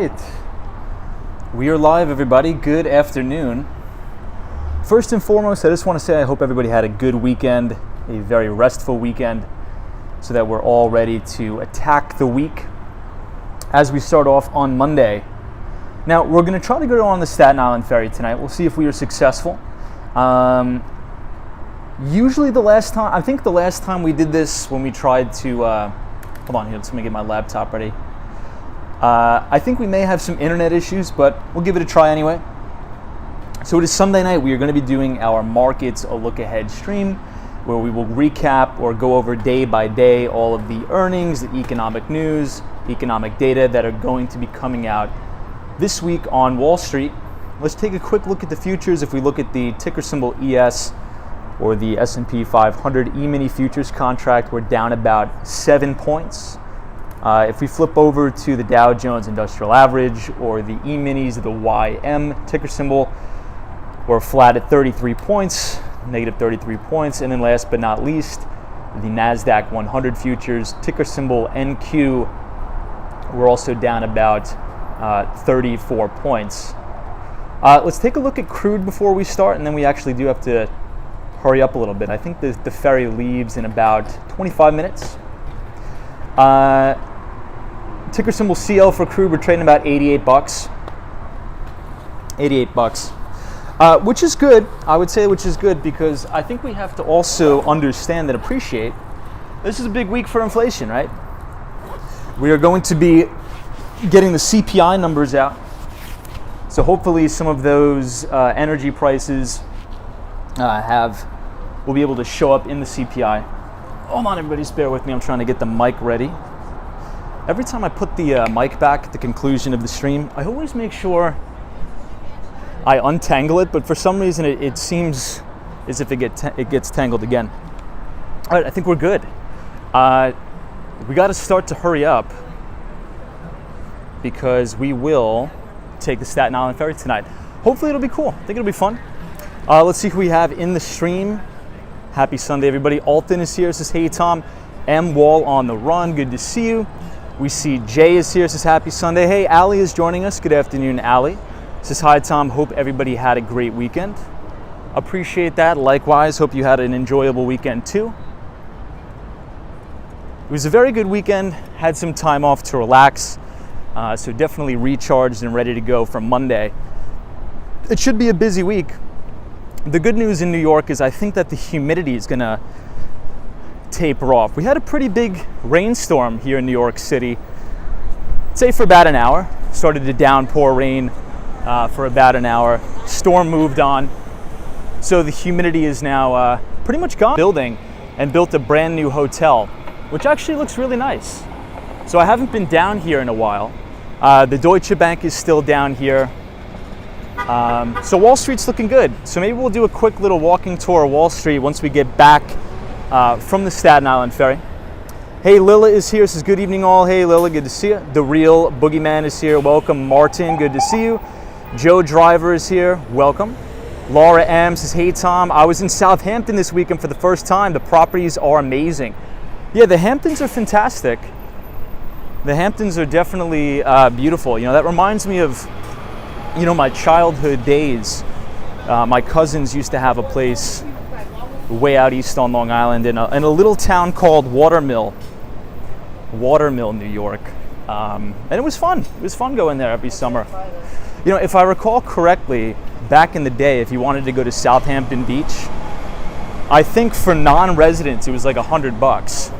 right. We are live, everybody. Good afternoon. First and foremost, I just want to say I hope everybody had a good weekend, a very restful weekend, so that we're all ready to attack the week as we start off on Monday. Now, we're going to try to go on the Staten Island ferry tonight. We'll see if we are successful. Usually the last time we did this, when we tried to, hold on here, let me get my laptop ready. I think we may have some internet issues, but we'll give it a try anyway. So it is Sunday night. We are going to be doing our Markets A Look Ahead stream, where we will recap or go over day by day all of the earnings, the economic news, economic data that are going to be coming out this week on Wall Street. Let's take a quick look at the futures. If we look at the ticker symbol ES, or the S&P 500 E-mini futures contract, we're down about 7 points. If we flip over to the Dow Jones Industrial Average or the E-minis, the YM ticker symbol, we're flat at 33 points, negative 33 points. And then last but not least, the NASDAQ 100 futures, ticker symbol NQ, we're also down about 34 points. Let's take a look at crude before we start, and then we actually do have to hurry up a little bit. I think the ferry leaves in about 25 minutes. Ticker symbol CL for crude, we're trading about 88 bucks. 88 bucks. Which is good, I would say, which is good, because I think we have to also understand and appreciate this is a big week for inflation, right? We are going to be getting the CPI numbers out. So hopefully some of those energy prices will be able to show up in the CPI. Hold on, everybody, just bear with me. I'm trying to get the mic ready. Every time I put the mic back at the conclusion of the stream, I always make sure I untangle it, but for some reason it seems as if it gets tangled again. All right, I think we're good. We got to start to hurry up because we will take the Staten Island ferry tonight. Hopefully it'll be cool. I think it'll be fun. Let's see who we have in the stream. Happy Sunday, everybody. Alton is here, says, hey, Tom. M. Wall on the run, good to see you. We see Jay is here, says, happy Sunday. Hey, Allie is joining us. Good afternoon, Allie. Says, hi, Tom. Hope everybody had a great weekend. Appreciate that. Likewise, hope you had an enjoyable weekend, too. It was a very good weekend. Had some time off to relax. So definitely recharged and ready to go for Monday. It should be a busy week. The good news in New York is I think that the humidity is going to taper off. We had a pretty big rainstorm here in New York City, say for about an hour. Started to downpour rain for about an hour. Storm moved on. So the humidity is now pretty much gone. Building and built a brand new hotel, which actually looks really nice. So I haven't been down here in a while. The Deutsche Bank is still down here. So Wall Street's looking good. So maybe we'll do a quick little walking tour of Wall Street once we get back from the Staten Island ferry. Hey, Lila is here, says good evening all. Hey Lila, good to see you. The Real Boogeyman is here, welcome. Martin, good to see you. Joe Driver is here, welcome. Laura M says, hey Tom, I was in Southampton this weekend for the first time. The properties are amazing. Yeah, the Hamptons are fantastic. The Hamptons are definitely beautiful. You know, that reminds me of, you know, my childhood days. My cousins used to have a place way out east on Long Island in a little town called Watermill, New York. And it was fun. It was fun going there every summer. You know, if I recall correctly, back in the day, if you wanted to go to Southampton Beach, I think for non-residents it was like $100.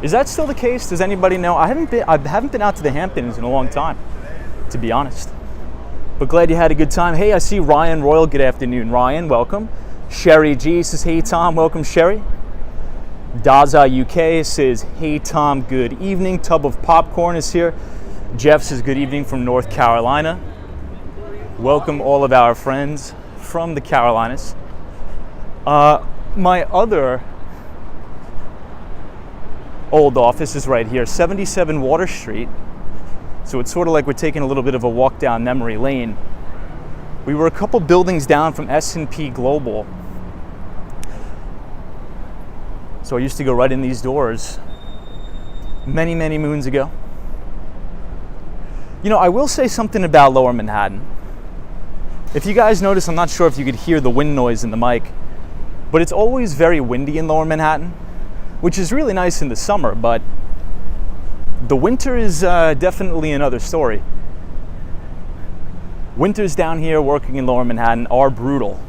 Is that still the case? Does anybody know? I haven't been out to the Hamptons in a long time, to be honest. But glad you had a good time. Hey, I see Ryan Royal. Good afternoon, Ryan. Welcome. Sherry G says, hey, Tom. Welcome, Sherry. Daza UK says, hey, Tom. Good evening. Tub of Popcorn is here. Jeff says, good evening from North Carolina. Welcome all of our friends from the Carolinas. My other old office is right here, 77 Water Street. So it's sort of like we're taking a little bit of a walk down memory lane. We were a couple buildings down from S&P Global. So I used to go right in these doors many, many moons ago. I will say something about Lower Manhattan. If you guys notice, I'm not sure if you could hear the wind noise in the mic, but it's always very windy in Lower Manhattan, which is really nice in the summer, but the winter is definitely another story. Winters down here working in Lower Manhattan are brutal.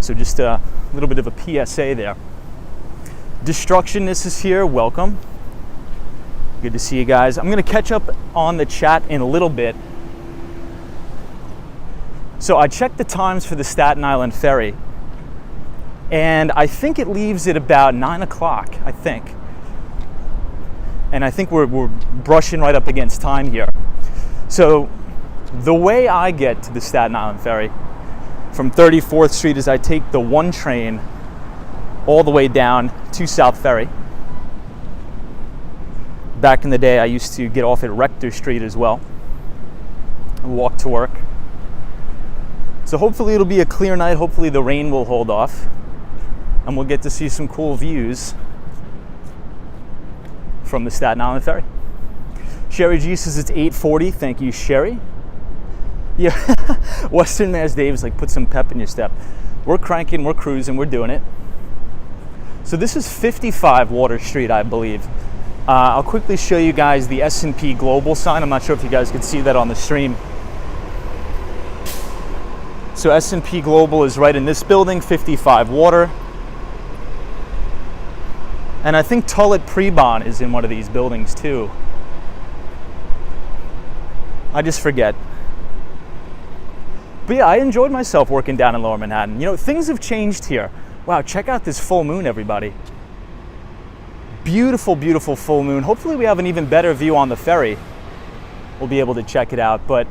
So just a little bit of a PSA there. Destructionist is here, welcome. Good to see you guys. I'm gonna catch up on the chat in a little bit. So I checked the times for the Staten Island ferry, and I think it leaves at about 9 o'clock, I think. And I think we're brushing right up against time here. So the way I get to the Staten Island ferry from 34th Street is I take the 1 train all the way down to South Ferry. Back in the day, I used to get off at Rector Street as well and walk to work. So hopefully it'll be a clear night. Hopefully the rain will hold off and we'll get to see some cool views from the Staten Island ferry. Sherry G says it's 8:40. Thank you, Sherry. Yeah, Western Mass Dave's like, put some pep in your step. We're cranking, we're cruising, we're doing it. So this is 55 Water Street, I believe. I'll quickly show you guys the S&P Global sign. I'm not sure if you guys could see that on the stream. So S&P Global is right in this building, 55 Water. And I think Tullett Prebon is in one of these buildings too. I just forget. But yeah, I enjoyed myself working down in Lower Manhattan. Things have changed here. Wow, check out this full moon, everybody. Beautiful, beautiful full moon. Hopefully we have an even better view on the ferry. We'll be able to check it out. But,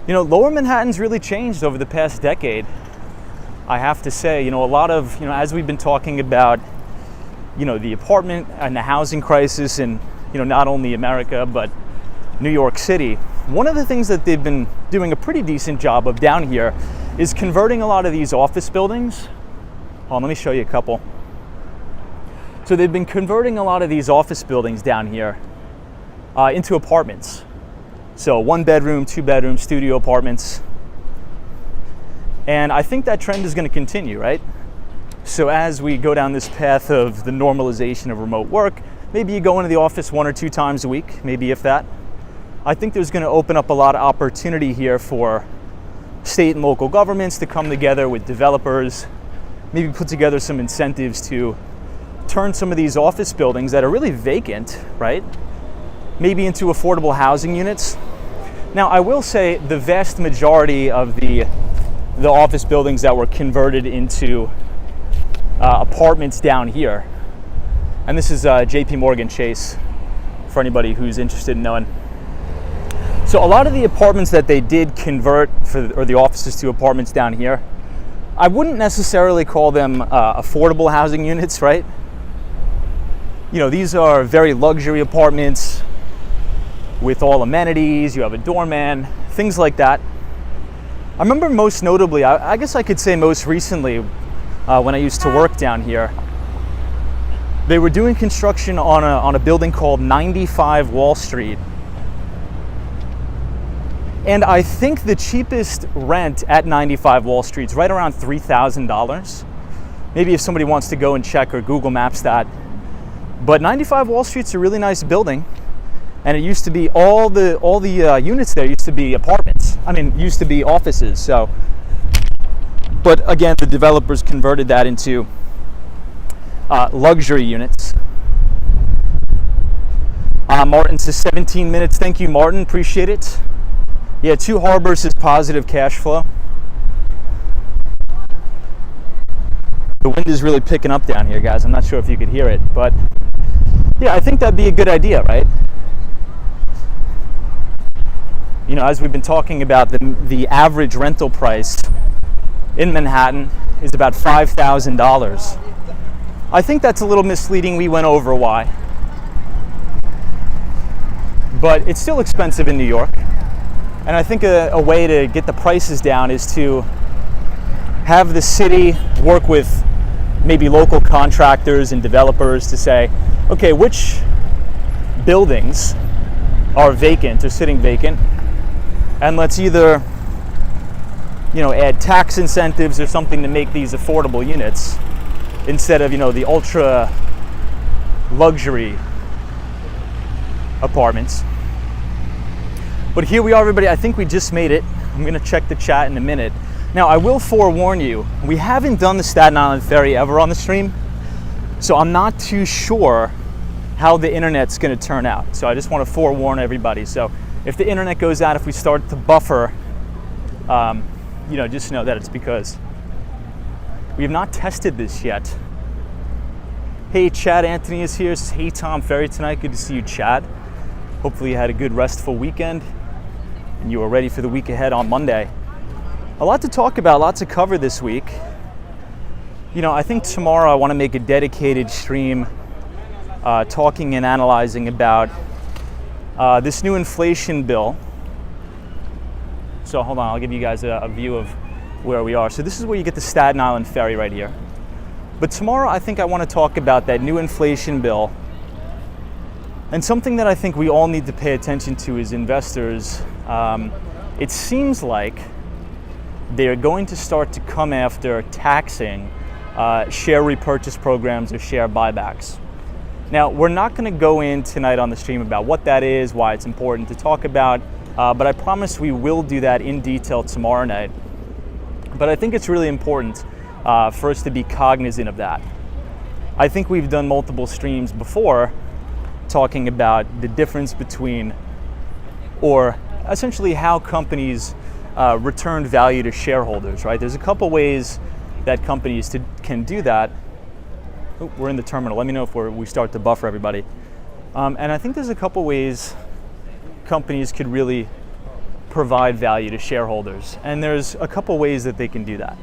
Lower Manhattan's really changed over the past decade. I have to say, a lot of, as we've been talking about, the apartment and the housing crisis in, not only America, but New York City. One of the things that they've been doing a pretty decent job of down here is converting a lot of these office buildings. Let me show you a couple. So they've been converting a lot of these office buildings down here into apartments. So 1 bedroom, 2 bedroom, studio apartments. And I think that trend is going to continue, right? So as we go down this path of the normalization of remote work, maybe you go into the office 1 or 2 times a week, maybe if that. I think there's going to open up a lot of opportunity here for state and local governments to come together with developers, maybe put together some incentives to turn some of these office buildings that are really vacant, right, maybe into affordable housing units. Now, I will say the vast majority of the office buildings that were converted into apartments down here, and this is JP Morgan Chase for anybody who's interested in knowing. So a lot of the apartments that they did convert or the offices to apartments down here, I wouldn't necessarily call them affordable housing units, right? These are very luxury apartments with all amenities. You have a doorman, things like that. I remember most notably, I guess I could say most recently, when I used to work down here, they were doing construction on a building called 95 Wall Street. And I think the cheapest rent at 95 Wall Street is right around $3,000. Maybe if somebody wants to go and check or Google Maps that. But 95 Wall Street's a really nice building, and it used to be all the units there used to be apartments. Used to be offices. So, but again, the developers converted that into luxury units. Martin says 17 minutes. Thank you, Martin. Appreciate it. Yeah, 2 Harbors is positive cash flow. The wind is really picking up down here, guys. I'm not sure if you could hear it, but yeah, I think that'd be a good idea, right? As we've been talking about, the average rental price in Manhattan is about $5,000. I think that's a little misleading. We went over why. But it's still expensive in New York. And I think a way to get the prices down is to have the city work with maybe local contractors and developers to say, okay, which buildings are vacant or sitting vacant, and let's either add tax incentives or something to make these affordable units instead of the ultra luxury apartments. But here we are, everybody. I think we just made it. I'm going to check the chat in a minute. Now, I will forewarn you, we haven't done the Staten Island Ferry ever on the stream, so I'm not too sure how the internet's going to turn out. So I just want to forewarn everybody. So if the internet goes out, if we start to buffer, just know that it's because we have not tested this yet. Hey, Chad Anthony is here. Says, hey, Tom, Ferry tonight. Good to see you, Chad. Hopefully you had a good restful weekend and you are ready for the week ahead on Monday. A lot to talk about, a lot to cover this week. I think tomorrow I want to make a dedicated stream talking and analyzing about this new inflation bill. So hold on, I'll give you guys a view of where we are. So this is where you get the Staten Island Ferry right here. But tomorrow I think I want to talk about that new inflation bill. And something that I think we all need to pay attention to as investors, it seems like they're going to start to come after taxing share repurchase programs or share buybacks. Now, we're not going to go in tonight on the stream about what that is, why it's important to talk about, but I promise we will do that in detail tomorrow night. But I think it's really important for us to be cognizant of that. I think we've done multiple streams before talking about the difference between, or essentially how companies return value to shareholders, right? There's a couple ways that companies can do that. Oh, we're in the terminal. Let me know if we start to buffer everybody. And I think there's a couple ways companies could really provide value to shareholders. And there's a couple ways that they can do that.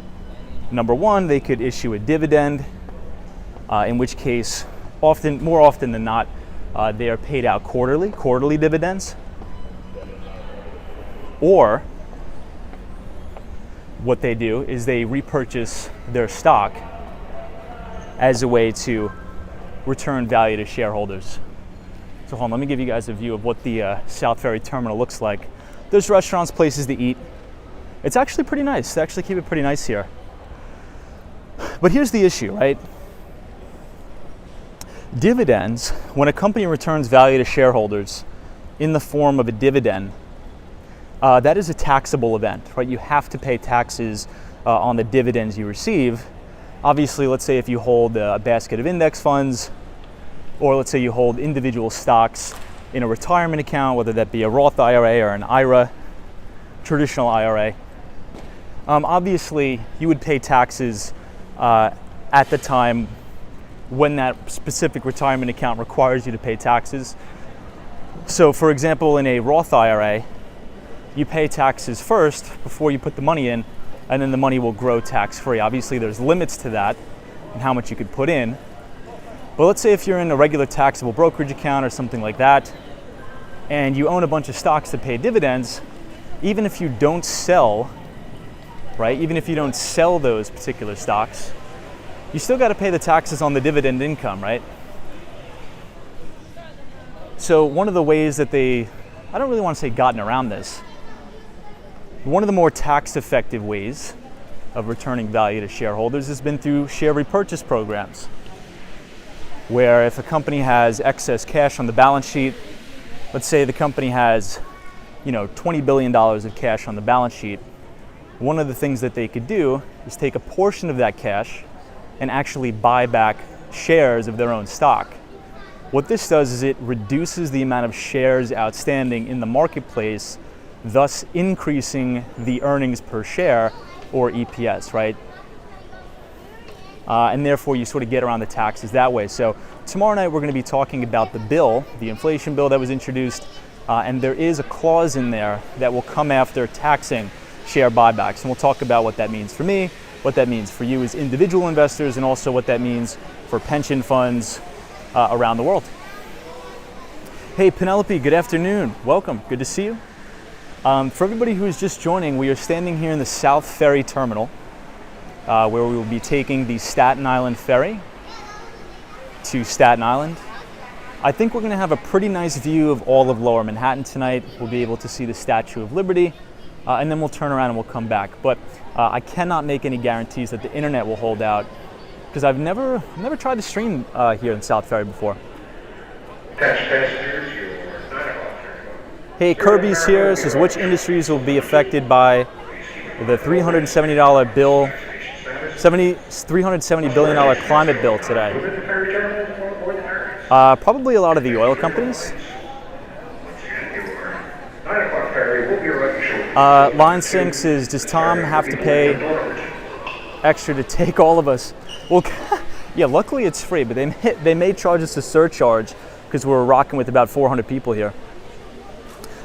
Number one, they could issue a dividend, in which case, more often than not, they are paid out quarterly dividends. Or what they do is they repurchase their stock as a way to return value to shareholders. So hold on, let me give you guys a view of what the South Ferry Terminal looks like. There's restaurants, places to eat. It's actually pretty nice. They actually keep it pretty nice here. But here's the issue, right? Dividends, when a company returns value to shareholders in the form of a dividend, that is a taxable event, right? You have to pay taxes on the dividends you receive. Obviously, let's say if you hold a basket of index funds, or let's say you hold individual stocks in a retirement account, whether that be a Roth IRA or an IRA, traditional IRA, obviously you would pay taxes at the time when that specific retirement account requires you to pay taxes. So for example, in a Roth IRA, you pay taxes first before you put the money in, and then the money will grow tax-free. Obviously there's limits to that and how much you could put in. But let's say if you're in a regular taxable brokerage account or something like that, and you own a bunch of stocks that pay dividends, even if you don't sell, right? Even if you don't sell those particular stocks, you still got to pay the taxes on the dividend income, right? So one of the ways that I don't really want to say gotten around this, one of the more tax-effective ways of returning value to shareholders has been through share repurchase programs, where if a company has excess cash on the balance sheet, let's say the company has, $20 billion of cash on the balance sheet, one of the things that they could do is take a portion of that cash and actually buy back shares of their own stock. What this does is it reduces the amount of shares outstanding in the marketplace, thus increasing the earnings per share, or EPS, right? And therefore you sort of get around the taxes that way. So tomorrow night we're going to be talking about the bill, the inflation bill that was introduced, and there is a clause in there that will come after taxing share buybacks. And we'll talk about what that means for me, what that means for you as individual investors, and also what that means for pension funds around the world. Hey Penelope, good afternoon. Welcome, good to see you. For everybody who is just joining, we are standing here in the South Ferry Terminal, where we will be taking the Staten Island Ferry to Staten Island. I think we're going to have a pretty nice view of all of Lower Manhattan tonight. We'll be able to see the Statue of Liberty, and then we'll turn around and we'll come back. But I cannot make any guarantees that the internet will hold out, because I've never tried to stream here in South Ferry before. Hey, Kirby's here. Says, which industries will be affected by the $370 bill, $370 billion climate bill today? Probably a lot of the oil companies. Line Sinks is, does Tom have to pay extra to take all of us? Well, yeah, luckily it's free, but they may charge us a surcharge because we're rocking with about 400 people here.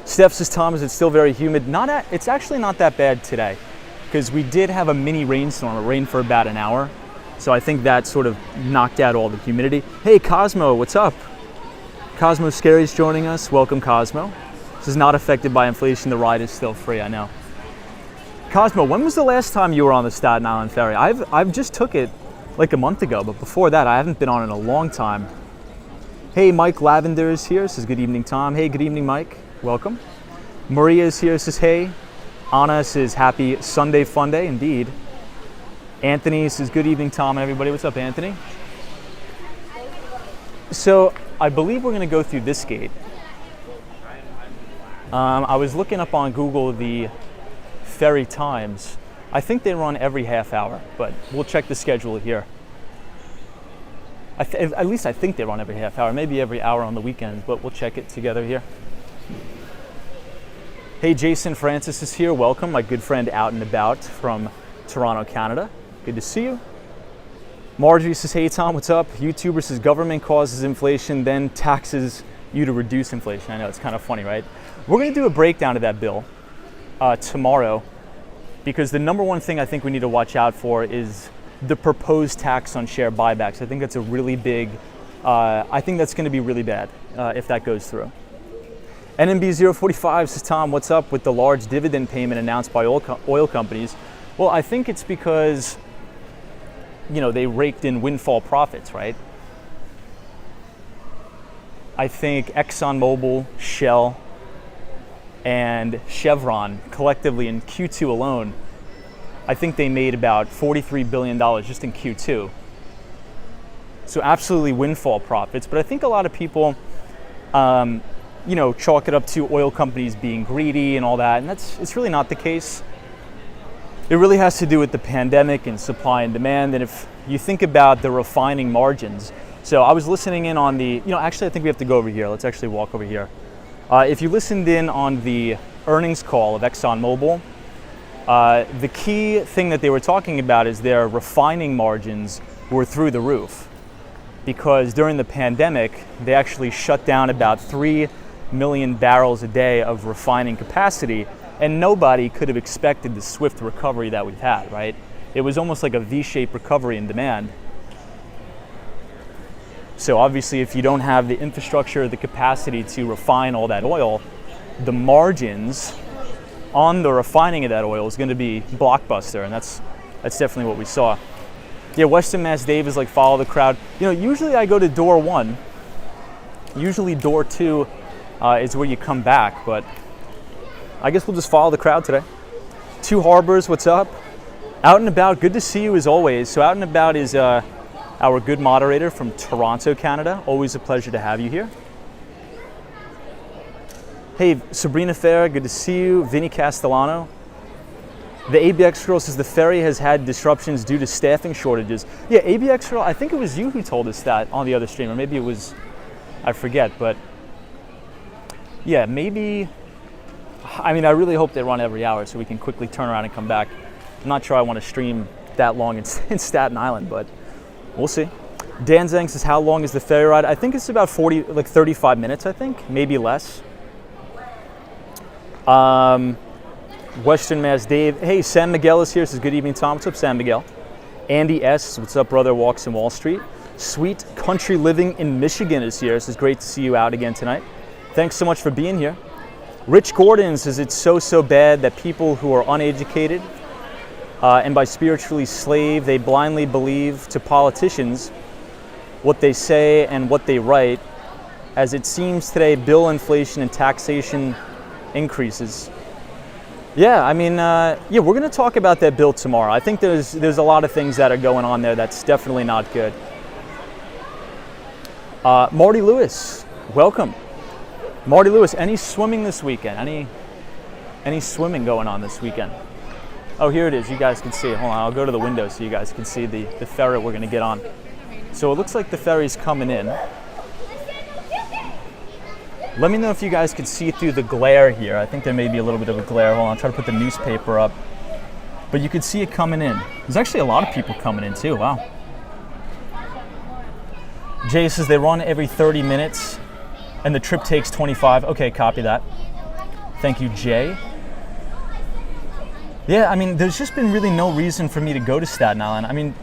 Steph says, Tom, is it still very humid? It's actually not that bad today, because we did have a mini rainstorm. It rained for about an hour, so I think that sort of knocked out all the humidity. Hey, Cosmo, what's up? Cosmo Scary's joining us. Welcome, Cosmo. This is not affected by inflation. The ride is still free, I know. Cosmo, when was the last time you were on the Staten Island ferry? I've just took it like a month ago, but before that, I haven't been on it in a long time. Hey, Mike Lavender is here. Says, good evening, Tom. Hey, good evening, Mike. Welcome. Maria is here. Says, hey. Anna says, happy Sunday fun day. Indeed. Anthony says, good evening, Tom and everybody. What's up, Anthony? So I believe we're going to go through this gate. I was looking up on Google the ferry times. I think they run every half hour, but we'll check the schedule here. At least I think they run every half hour, maybe every hour on the weekends, but we'll check it together here. Hey, Jason Francis is here. Welcome, my good friend out and about from Toronto, Canada. Good to see you. Marjorie says, hey, Tom, what's up? YouTuber says, government causes inflation, then taxes you to reduce inflation. I know, it's kind of funny, right? We're going to do a breakdown of that bill tomorrow, because the number one thing I think we need to watch out for is the proposed tax on share buybacks. I think that's a really big, I think that's going to be really bad if that goes through. NMB045 says, Tom, what's up with the large dividend payment announced by oil companies? Well, I think it's because, you know, they raked in windfall profits, right? I think ExxonMobil, Shell, and Chevron collectively in Q2 alone, I think they made about $43 billion just in Q2. So absolutely windfall profits. But I think a lot of people, you know, chalk it up to oil companies being greedy and all that, and it's really not the case. It really has to do with the pandemic and supply and demand. And if you think about the refining margins, so I was listening in on the, you know, actually I think we have to go over here. Let's actually walk over here. If you listened in on the earnings call of ExxonMobil, the key thing that they were talking about is their refining margins were through the roof, because during the pandemic, they actually shut down about 3 million barrels a day of refining capacity, and nobody could have expected the swift recovery that we've had, right? It was almost like a V-shaped recovery in demand. So obviously, if you don't have the infrastructure, the capacity to refine all that oil, the margins on the refining of that oil is going to be blockbuster, and that's definitely what we saw. Yeah, Western Mass Dave is like, follow the crowd. You know, usually I go to door 1. Usually door 2 is where you come back, but I guess we'll just follow the crowd today. Two Harbors, what's up? Out and About, good to see you as always. So Out and About is our good moderator from Toronto, Canada. Always a pleasure to have you here. Hey, Sabrina Farah, good to see you. Vinny Castellano. The ABX girl says the ferry has had disruptions due to staffing shortages. Yeah, ABX girl, I think it was you who told us that on the other stream, or maybe it was, I forget, but yeah, maybe, I mean, I really hope they run every hour so we can quickly turn around and come back. I'm not sure I want to stream that long in Staten Island, but we'll see. Dan Zhang says, how long is the ferry ride? I think it's about 35 minutes, I think, maybe less. Western Mass Dave. Hey, Sam Miguel is here. Says, good evening, Tom. What's up, Sam Miguel? Andy S. What's up, brother? Walks in Wall Street. Sweet Country Living in Michigan is here. Says, great to see you out again tonight. Thanks so much for being here. Rich Gordon says, it's so bad that people who are uneducated and by spiritually slave, they blindly believe to politicians what they say and what they write as it seems today bill inflation and taxation increases. Yeah, I mean, we're going to talk about that bill tomorrow. I think there's a lot of things that are going on there that's definitely not good. Marty Lewis, welcome. Marty Lewis, any swimming this weekend? Any swimming going on this weekend? Oh, here it is. You guys can see it. Hold on, I'll go to the window so you guys can see the ferry we're going to get on. So it looks like the ferry's coming in. Let me know if you guys can see through the glare here. I think there may be a little bit of a glare. Hold on, I'll try to put the newspaper up. But you can see it coming in. There's actually a lot of people coming in too, wow. Jay says they run every 30 minutes and the trip takes 25. Okay, copy that. Thank you, Jay. Yeah, I mean, there's just been really no reason for me to go to Staten Island. I mean,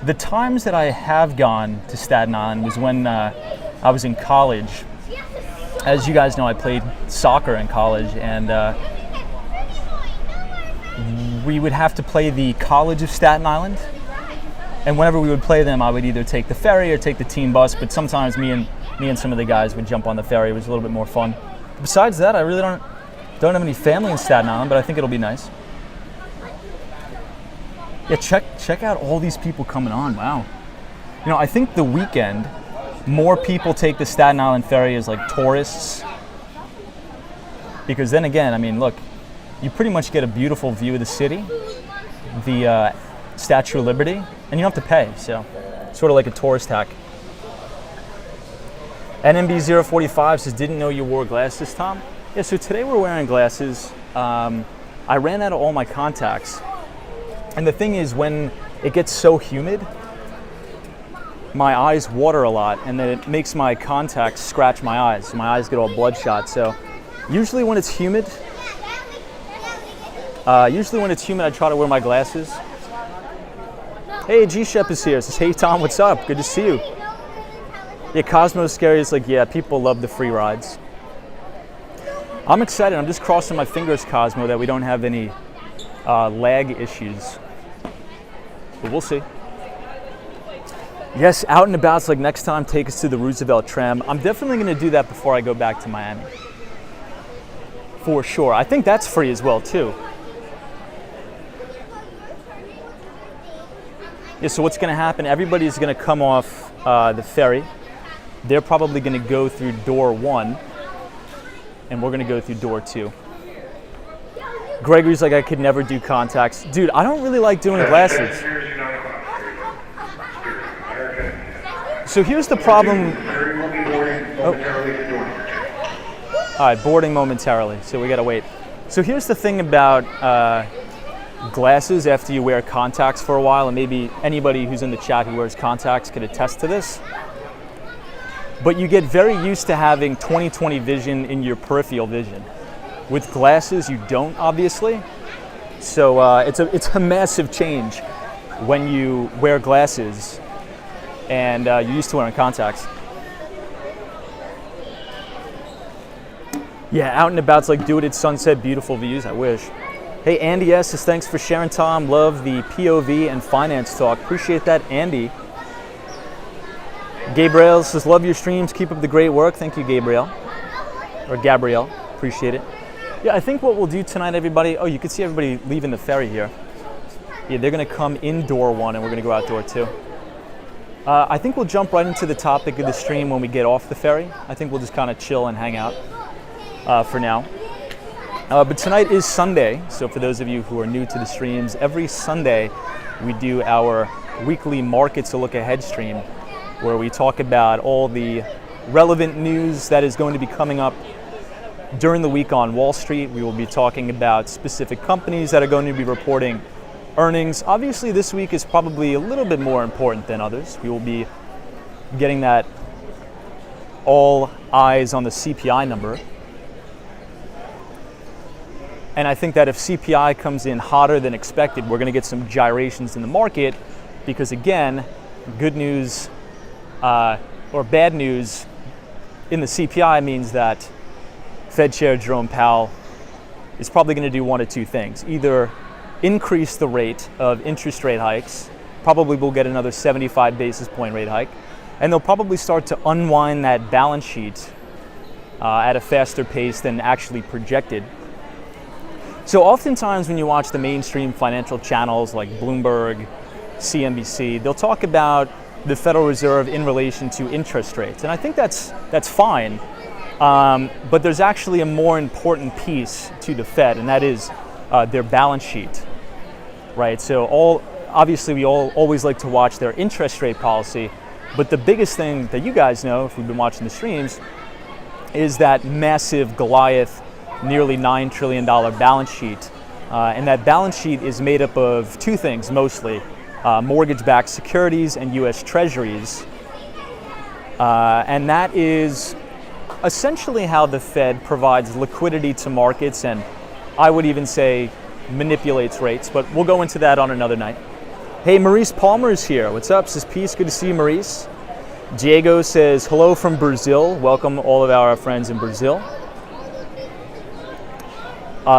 the times that I have gone to Staten Island was when I was in college. As you guys know, I played soccer in college, and we would have to play the College of Staten Island. And whenever we would play them, I would either take the ferry or take the team bus. But sometimes me and some of the guys would jump on the ferry. It was a little bit more fun. Besides that, I really don't have any family in Staten Island, but I think it'll be nice. Yeah, check out all these people coming on. Wow. You know, I think the weekend, more people take the Staten Island ferry as like tourists, because then again, I mean, look, you pretty much get a beautiful view of the city, the Statue of Liberty, and you don't have to pay, so sort of like a tourist hack. NMB045 says, didn't know you wore glasses, Tom? Yeah, so today we're wearing glasses. I ran out of all my contacts, and the thing is, when it gets so humid, my eyes water a lot, and then it makes my contacts scratch my eyes. So my eyes get all bloodshot. So usually when it's humid, I try to wear my glasses. Hey, G-Shep is here. Says, hey Tom, what's up? Good to see you. Yeah, Cosmo's scary. It's like, yeah, people love the free rides. I'm excited. I'm just crossing my fingers, Cosmo, that we don't have any lag issues. But we'll see. Yes, out and about. Like next time, take us to the Roosevelt tram. I'm definitely going to do that before I go back to Miami. For sure. I think that's free as well, too. Yeah, so what's going to happen, everybody's going to come off the ferry. They're probably going to go through door 1, and we're going to go through door 2. Gregory's like, I could never do contacts. Dude, I don't really like doing glasses. So here's the problem. Oh. All right, boarding momentarily, so we gotta wait. So here's the thing about glasses after you wear contacts for a while, and maybe anybody who's in the chat who wears contacts could attest to this. But you get very used to having 20/20 vision in your peripheral vision. With glasses, you don't, obviously. So it's a massive change when you wear glasses and you're used to wearing contacts. Yeah, out and about's like, do it at sunset, beautiful views, I wish. Hey, Andy S says, thanks for sharing, Tom. Love the POV and finance talk. Appreciate that, Andy. Gabriel says, love your streams, keep up the great work. Thank you, Gabriel. Or Gabrielle, appreciate it. Yeah, I think what we'll do tonight, everybody, oh, you can see everybody leaving the ferry here. Yeah, they're gonna come in door 1 and we're gonna go out door 2. I think we'll jump right into the topic of the stream when we get off the ferry. I think we'll just kind of chill and hang out for now. But tonight is Sunday, so for those of you who are new to the streams, every Sunday we do our weekly Markets a Look Ahead stream, where we talk about all the relevant news that is going to be coming up during the week on Wall Street. We will be talking about specific companies that are going to be reporting earnings. Obviously, this week is probably a little bit more important than others. We will be getting that all eyes on the CPI number. And I think that if CPI comes in hotter than expected, we're going to get some gyrations in the market because, again, good news or bad news in the CPI means that Fed Chair Jerome Powell is probably going to do one of two things. Either increase the rate of interest rate hikes, probably we'll get another 75 basis point rate hike, and they'll probably start to unwind that balance sheet at a faster pace than actually projected. So oftentimes when you watch the mainstream financial channels like Bloomberg, CNBC, they'll talk about the Federal Reserve in relation to interest rates. And I think that's fine, but there's actually a more important piece to the Fed, and that is their balance sheet, right? So obviously we always like to watch their interest rate policy, but the biggest thing that you guys know, if we've been watching the streams, is that massive Goliath, nearly $9 trillion balance sheet. And that balance sheet is made up of two things mostly, mortgage-backed securities and US Treasuries. And that is essentially how the Fed provides liquidity to markets, and I would even say manipulates rates, but we'll go into that on another night. Hey, Maurice Palmer is here. What's up? Says peace. Good to see you, Maurice. Diego says hello from Brazil. Welcome all of our friends in Brazil.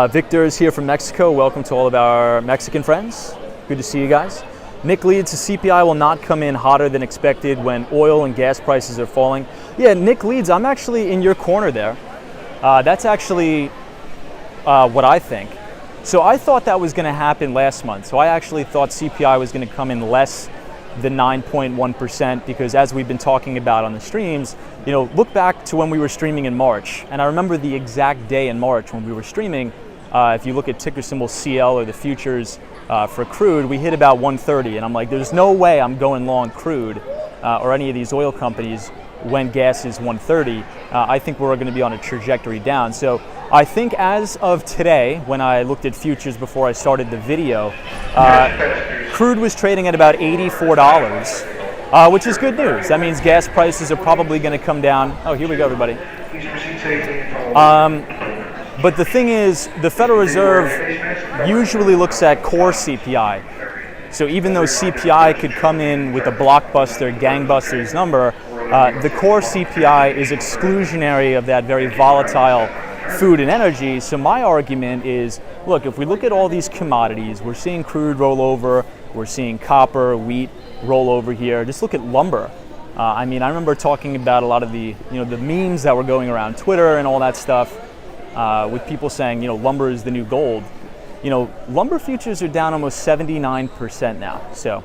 Victor is here from Mexico. Welcome to all of our Mexican friends. Good to see you guys. Nick leads, the CPI will not come in hotter than expected when oil and gas prices are falling. Yeah, Nick leads, I'm actually in your corner there. That's actually what I think. So I thought that was going to happen last month. So I actually thought CPI was going to come in less than 9.1% because, as we've been talking about on the streams, look back to when we were streaming in March. And I remember the exact day in March when we were streaming. If you look at ticker symbol CL or the futures for crude, we hit about 130. And I'm like, there's no way I'm going long crude or any of these oil companies when gas is 130. I think we're going to be on a trajectory down. So I think as of today, when I looked at futures before I started the video, crude was trading at about $84, which is good news. That means gas prices are probably going to come down. Oh, here we go, everybody. But the thing is, the Federal Reserve usually looks at core CPI. So even though CPI could come in with a blockbuster, gangbusters number, the core CPI is exclusionary of that very volatile food and energy. So my argument is, look, if we look at all these commodities, we're seeing crude roll over, we're seeing copper, wheat roll over here. Just look at lumber. I remember talking about a lot of the memes that were going around Twitter and all that stuff with people saying, lumber is the new gold. Lumber futures are down almost 79% now. So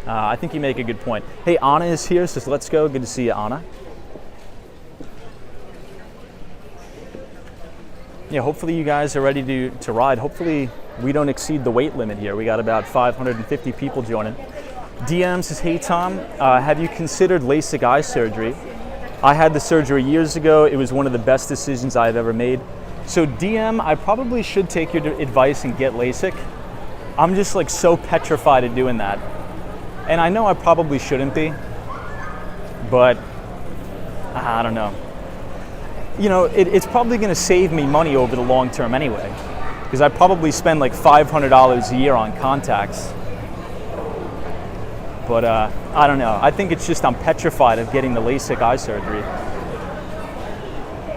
I think you make a good point. Hey, Anna is here, says let's go. Good to see you, Anna. Yeah, hopefully you guys are ready to ride. Hopefully we don't exceed the weight limit here. We got about 550 people joining. DM says, hey Tom, have you considered LASIK eye surgery? I had the surgery years ago. It was one of the best decisions I've ever made. So DM, I probably should take your advice and get LASIK. I'm just like so petrified of doing that. And I know I probably shouldn't be, but I don't know. It's probably going to save me money over the long term anyway, because I probably spend like $500 a year on contacts. But I don't know. I think it's just I'm petrified of getting the LASIK eye surgery.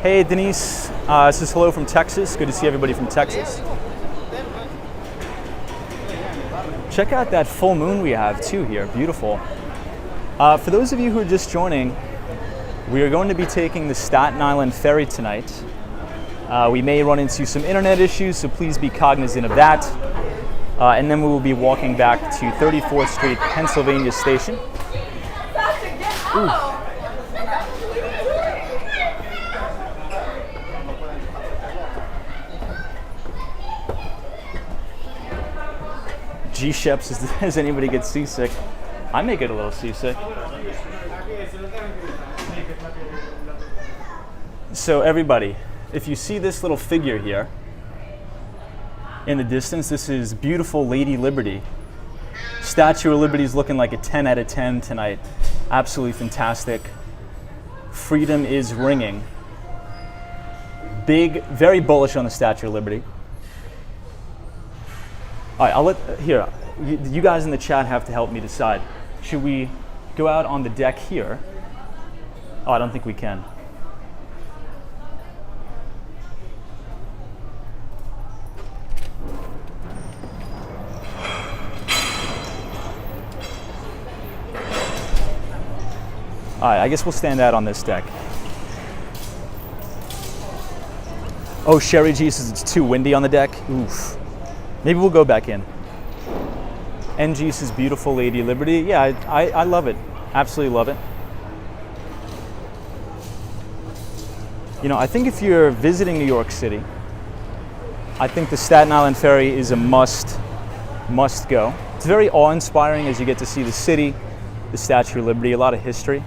Hey, Denise says hello from Texas. Good to see everybody from Texas. Check out that full moon we have too here. Beautiful. For those of you who are just joining, we are going to be taking the Staten Island ferry tonight. We may run into some internet issues, so please be cognizant of that. And then we will be walking back to 34th Street, Pennsylvania Station. Ooh. G-Shep says, does anybody get seasick? I may get a little seasick. So everybody, if you see this little figure here in the distance, this is beautiful Lady Liberty. Statue of Liberty is looking like a 10 out of 10 tonight. Absolutely fantastic. Freedom is ringing. Big, very bullish on the Statue of Liberty. All right, you guys in the chat have to help me decide. Should we go out on the deck here? Oh, I don't think we can. All right, I guess we'll stand out on this deck. Oh, Sherry Jesus, it's too windy on the deck. Oof. Maybe we'll go back in. NG's beautiful Lady Liberty. Yeah, I love it. Absolutely love it. You know, I think if you're visiting New York City, I think the Staten Island Ferry is a must go. It's very awe-inspiring as you get to see the city, the Statue of Liberty, a lot of history.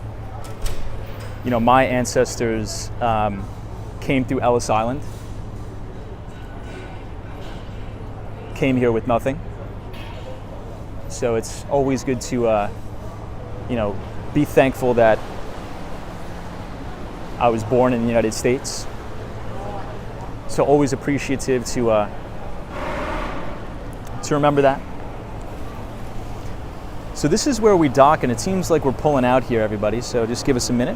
You know, my ancestors came through Ellis Island, came here with nothing. So it's always good to, you know, be thankful that I was born in the United States. So always appreciative to remember that. So this is where we dock, and it seems like we're pulling out here, everybody. So just give us a minute.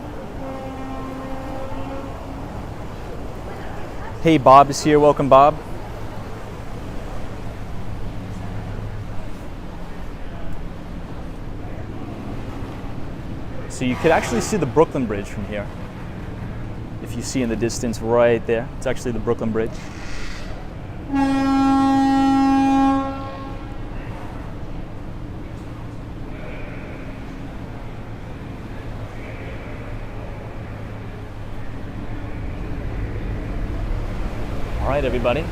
Hey, Bob is here. Welcome, Bob. So you could actually see the Brooklyn Bridge from here. If you see in the distance right there, it's actually the Brooklyn Bridge. All right, everybody.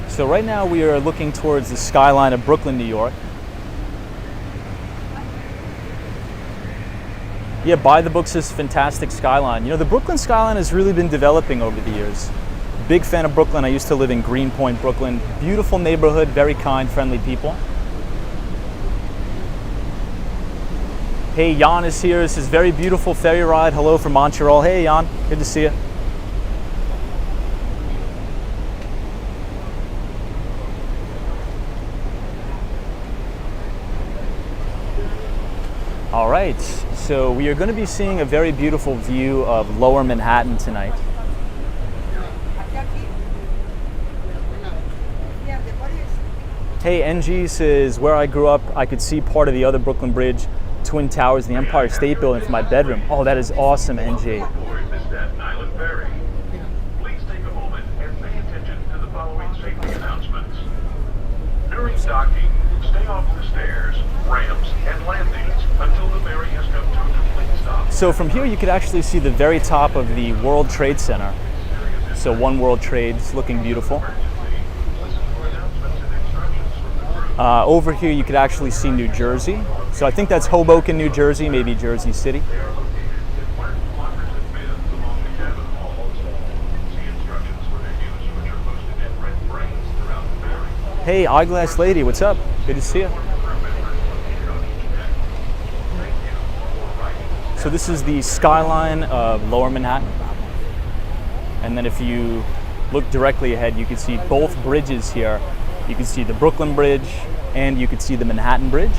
So right now we are looking towards the skyline of Brooklyn, New York. Yeah, By the Books is fantastic skyline. You know, the Brooklyn skyline has really been developing over the years. Big fan of Brooklyn. I used to live in Greenpoint, Brooklyn. Beautiful neighborhood, very kind, friendly people. Hey, Jan is here. This is very beautiful ferry ride. Hello from Montreal. Hey, Jan. Good to see you. All right, so we are going to be seeing a very beautiful view of Lower Manhattan tonight. Hey, NG says, where I grew up, I could see part of the other Brooklyn Bridge, Twin Towers, the Empire State Building from my bedroom. Oh, that is awesome, NG. Aboard the Staten Island Ferry. Please take a moment and pay attention to the following safety announcements. During docking, stay off the stairs, ramps, and landings until the ferry has come to a complete stop. So from here you could actually see the very top of the World Trade Center. So One World Trade's looking beautiful. Over here you could actually see New Jersey. So I think that's Hoboken, New Jersey, maybe Jersey City. Hey, Eyeglass Lady, what's up? Good to see you. So this is the skyline of Lower Manhattan. And then if you look directly ahead, you can see both bridges here. You can see the Brooklyn Bridge and you can see the Manhattan Bridge.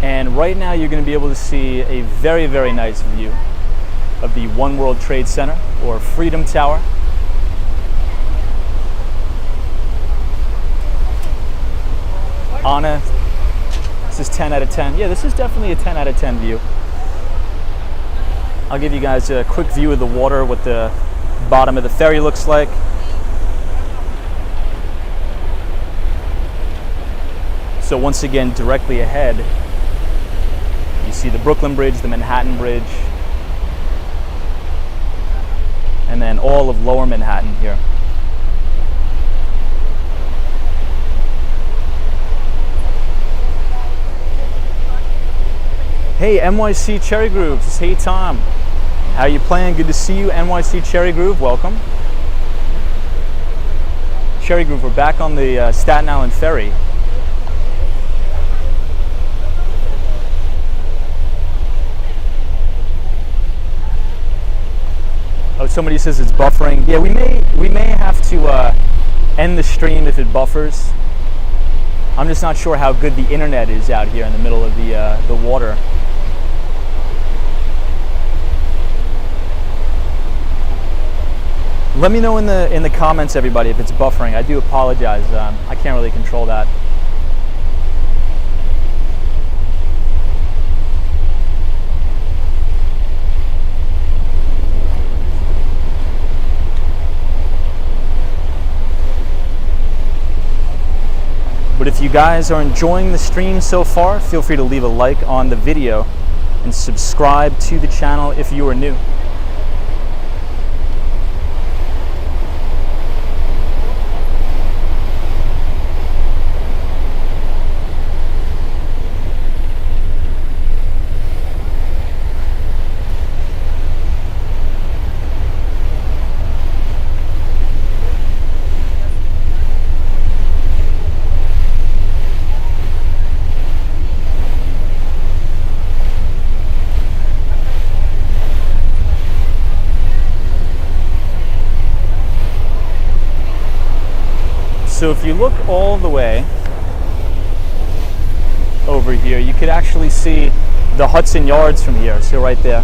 And right now you're going to be able to see a very, very nice view of the One World Trade Center, or Freedom Tower. Anna, this is 10 out of 10. Yeah, this is definitely a 10 out of 10 view. I'll give you guys a quick view of the water, what the bottom of the ferry looks like. So once again, directly ahead, you see the Brooklyn Bridge, the Manhattan Bridge, and then all of Lower Manhattan here. Hey, NYC Cherry Grooves. Hey, Tom. How you playing? Good to see you, NYC Cherry Groove. Welcome. Cherry Groove, we're back on the Staten Island Ferry. Oh, somebody says it's buffering. Yeah, we may have to end the stream if it buffers. I'm just not sure how good the internet is out here in the middle of the water. Let me know in the comments, everybody, if it's buffering. I do apologize. I can't really control that. if you guys are enjoying the stream so far, feel free to leave a like on the video and subscribe to the channel if you are new. So if you look all the way over here, you could actually see the Hudson Yards from here. So right there.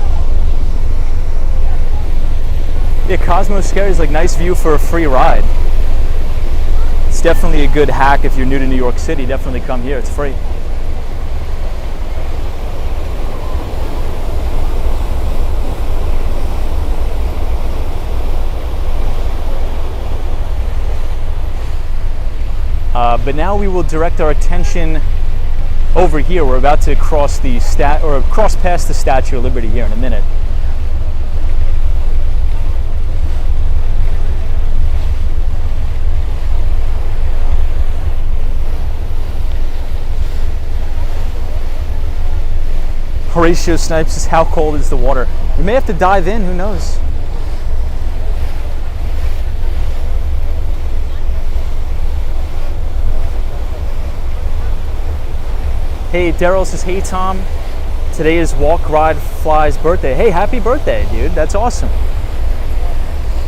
Yeah, Cosmos Scary is like nice view for a free ride. It's definitely a good hack if you're new to New York City. Definitely come here. It's free. But now we will direct our attention over here. We're about to cross past the Statue of Liberty here in a minute. Horatio Snipes says, how cold is the water? We may have to dive in, who knows? Hey, Daryl says, hey Tom, today is Walk Ride Fly's birthday. Hey, happy birthday, dude. That's awesome.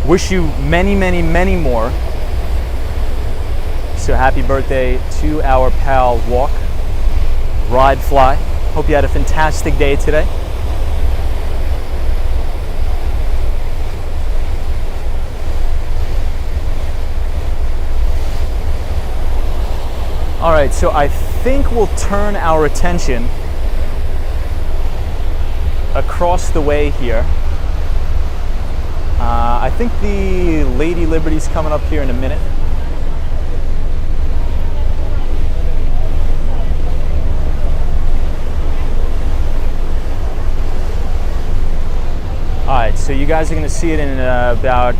Wish you many, many, many more. So happy birthday to our pal Walk Ride Fly. Hope you had a fantastic day today. All right, so I think we'll turn our attention across the way here. I think the Lady Liberty's coming up here in a minute. All right, so you guys are going to see it in about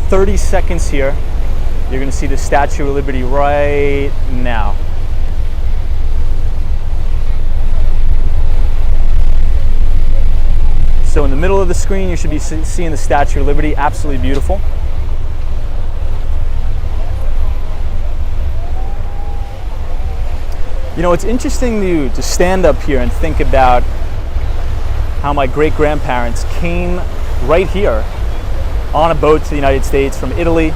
30 seconds here. You're going to see the Statue of Liberty right now. So in the middle of the screen, you should be seeing the Statue of Liberty. Absolutely beautiful. You know, it's interesting to stand up here and think about how my great-grandparents came right here on a boat to the United States from Italy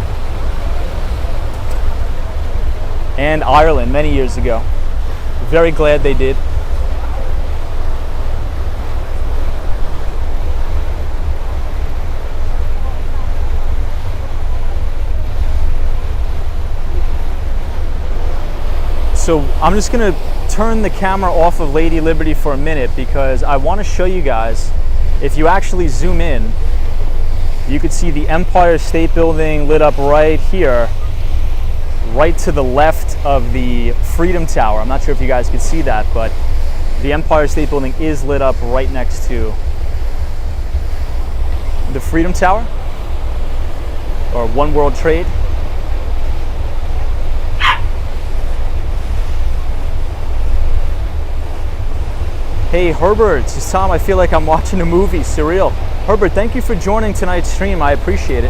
and Ireland many years ago. Very glad they did. So I'm just going to turn the camera off of Lady Liberty for a minute because I want to show you guys, if you actually zoom in, you could see the Empire State Building lit up right here, right to the left of the Freedom Tower. I'm not sure if you guys could see that, but the Empire State Building is lit up right next to the Freedom Tower, or One World Trade. Hey Herbert, says Tom, I feel like I'm watching a movie, surreal. Herbert, thank you for joining tonight's stream, I appreciate it.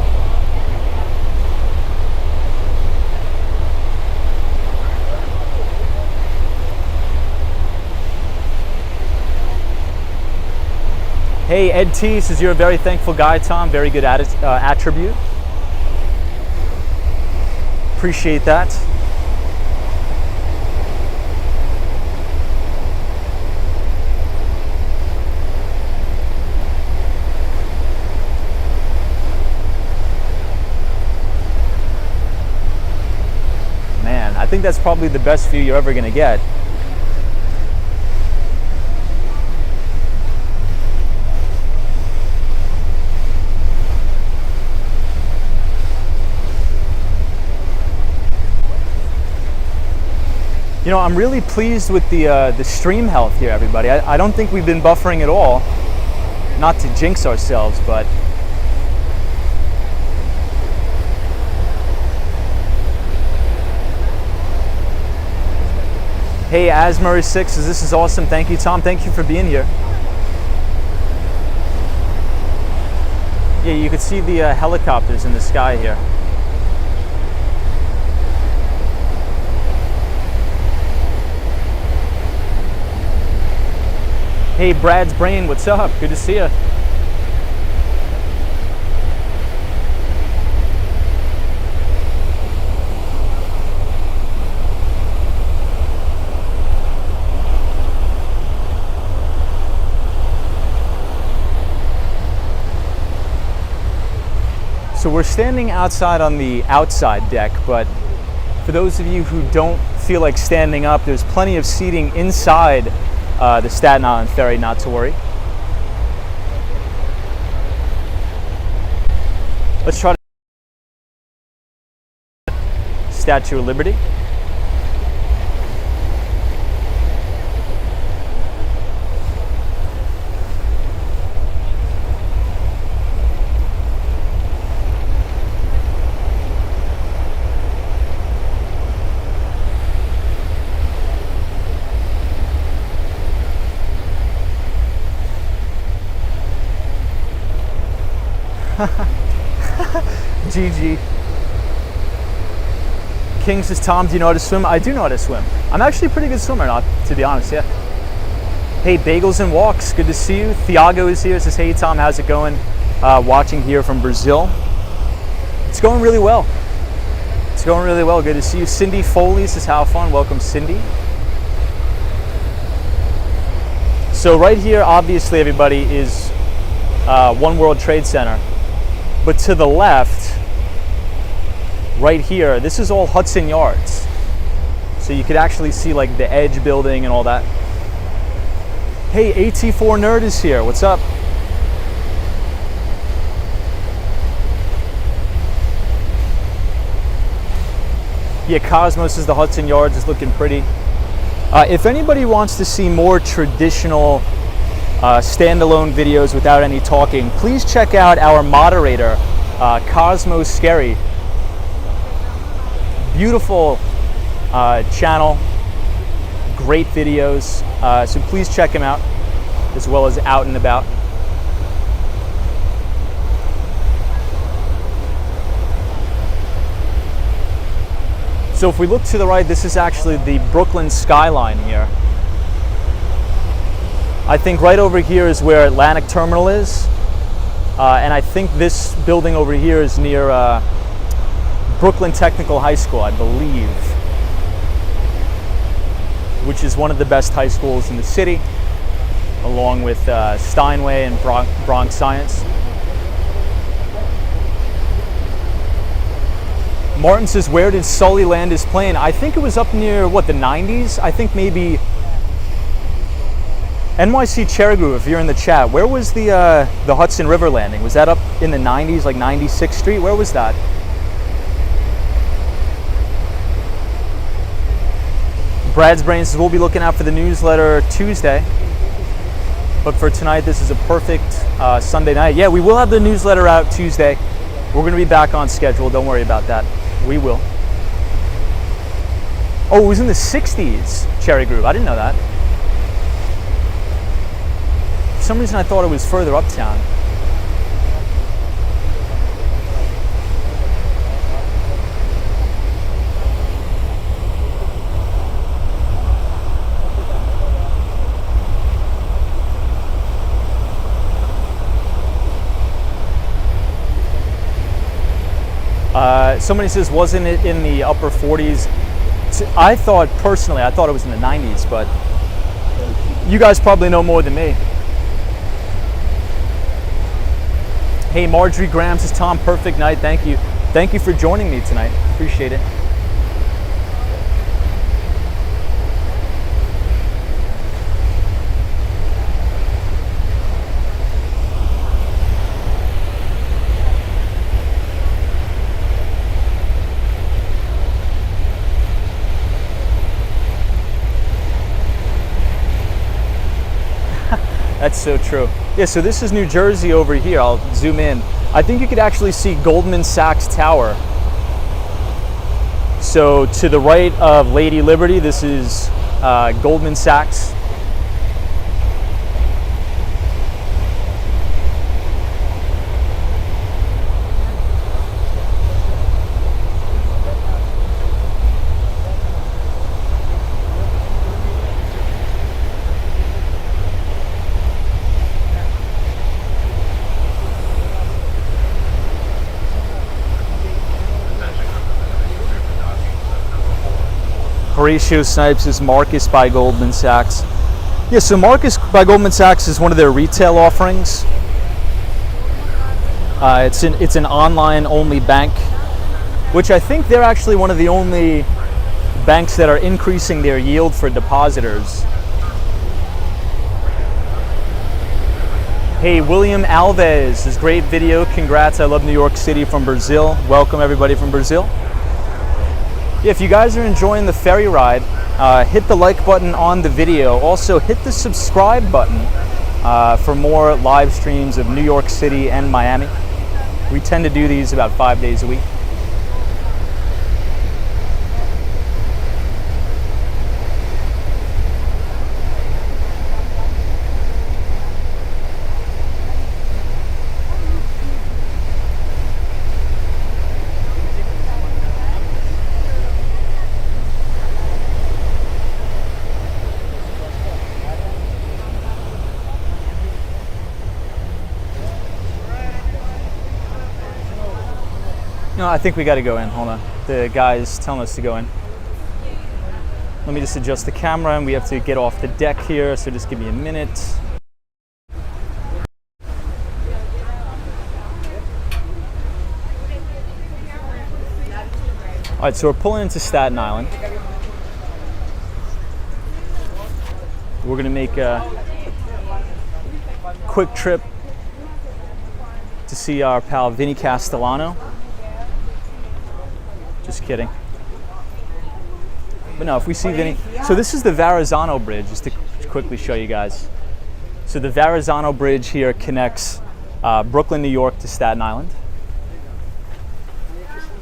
Hey Ed T says, you're a very thankful guy, Tom, very good attribute. Appreciate that. I think that's probably the best view you're ever going to get. You know, I'm really pleased with the stream health here, everybody. I don't think we've been buffering at all. Not to jinx ourselves, but hey, Asmurray6, this is awesome. Thank you, Tom. Thank you for being here. Yeah, you can see the helicopters in the sky here. Hey, Brad's Brain, what's up? Good to see you. So we're standing outside on the outside deck, but for those of you who don't feel like standing up, there's plenty of seating inside the Staten Island ferry, not to worry. Let's try to Statue of Liberty. GG. King says, Tom, do you know how to swim? I do know how to swim. I'm actually a pretty good swimmer, not to be honest, yeah. Hey, Bagels and Walks, good to see you. Thiago is here, says, hey Tom, how's it going? Watching here from Brazil. It's going really well. It's going really well, good to see you. Cindy Foley says, how fun, welcome Cindy. So right here, obviously everybody, is One World Trade Center. But to the left, right here, this is all Hudson Yards. So you could actually see like the Edge building and all that. Hey, AT4 Nerd is here. What's up? Yeah, Cosmos is the Hudson Yards is looking pretty. If anybody wants to see more traditional standalone videos without any talking, please check out our moderator, Cosmos Scary. Beautiful channel, great videos, so please check him out, as well as Out and About. So if we look to the right, this is actually the Brooklyn skyline here. I think right over here is where Atlantic Terminal is, and I think this building over here is near Brooklyn Technical High School, I believe, which is one of the best high schools in the city, along with Steinway and Bronx Science. Martin says, where did Sully land his plane? I think it was up near, what, the 90s? I think maybe NYSE Cherigou, if you're in the chat, where was the Hudson River landing? Was that up in the 90s, like 96th Street? Where was that? Brad's Brain says, we'll be looking out for the newsletter Tuesday. But for tonight, this is a perfect Sunday night. Yeah, we will have the newsletter out Tuesday. We're going to be back on schedule. Don't worry about that. We will. Oh, it was in the 60s, Cherigou. I didn't know that. For some reason, I thought it was further uptown. Somebody says, wasn't it in the upper 40s? I thought, personally, I thought it was in the 90s, but you guys probably know more than me. Hey, Marjorie Graham says, Tom, perfect night. Thank you. Thank you for joining me tonight. Appreciate it. That's so true. Yeah, so this is New Jersey over here. I'll zoom in. I think you could actually see Goldman Sachs Tower. So to the right of Lady Liberty, this is Goldman Sachs. Horatio Snipes is Marcus by Goldman Sachs. Yeah, so Marcus by Goldman Sachs is one of their retail offerings. It's an online only bank, which I think they're actually one of the only banks that are increasing their yield for depositors. Hey, William Alves, this great video. Congrats, I love New York City from Brazil. Welcome everybody from Brazil. Yeah, if you guys are enjoying the ferry ride, hit the like button on the video. Also, hit the subscribe button for more live streams of New York City and Miami. We tend to do these about 5 days a week. No, I think we got to go in. Hold on. The guy's telling us to go in. Let me just adjust the camera, and we have to get off the deck here, so just give me a minute. All right, so we're pulling into Staten Island. We're going to make a quick trip to see our pal Vinny Castellano. Just kidding. But no, if we see Vinny... So this is the Verrazano Bridge, just to quickly show you guys. So the Verrazano Bridge here connects Brooklyn, New York to Staten Island.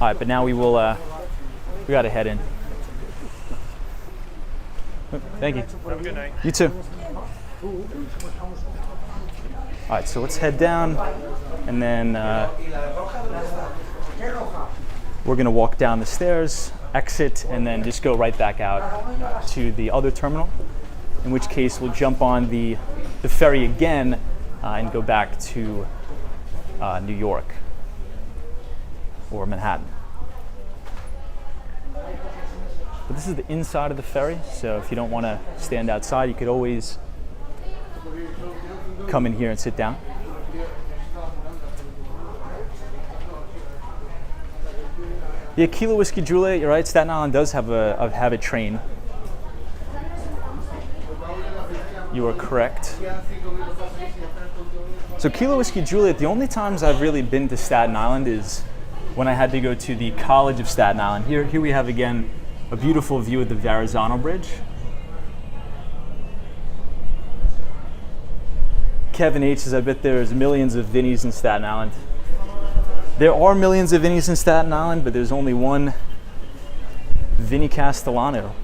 All right, but now we will... we got to head in. Thank you. Have a good night. You too. All right, so let's head down, and then we're going to walk down the stairs, exit, and then just go right back out to the other terminal, in which case we'll jump on the ferry again and go back to New York or Manhattan. But this is the inside of the ferry, so if you don't want to stand outside, you could always come in here and sit down. Yeah, Kilo Whiskey Juliet, you're right. Staten Island does have a train. You are correct. So Kilo Whiskey Juliet, the only times I've really been to Staten Island is when I had to go to the College of Staten Island. Here we have again a beautiful view of the Verrazano Bridge. Kevin H says, I bet there's millions of Vinnies in Staten Island. There are millions of Vinnies in Staten Island, but there's only one Vinny Castellano.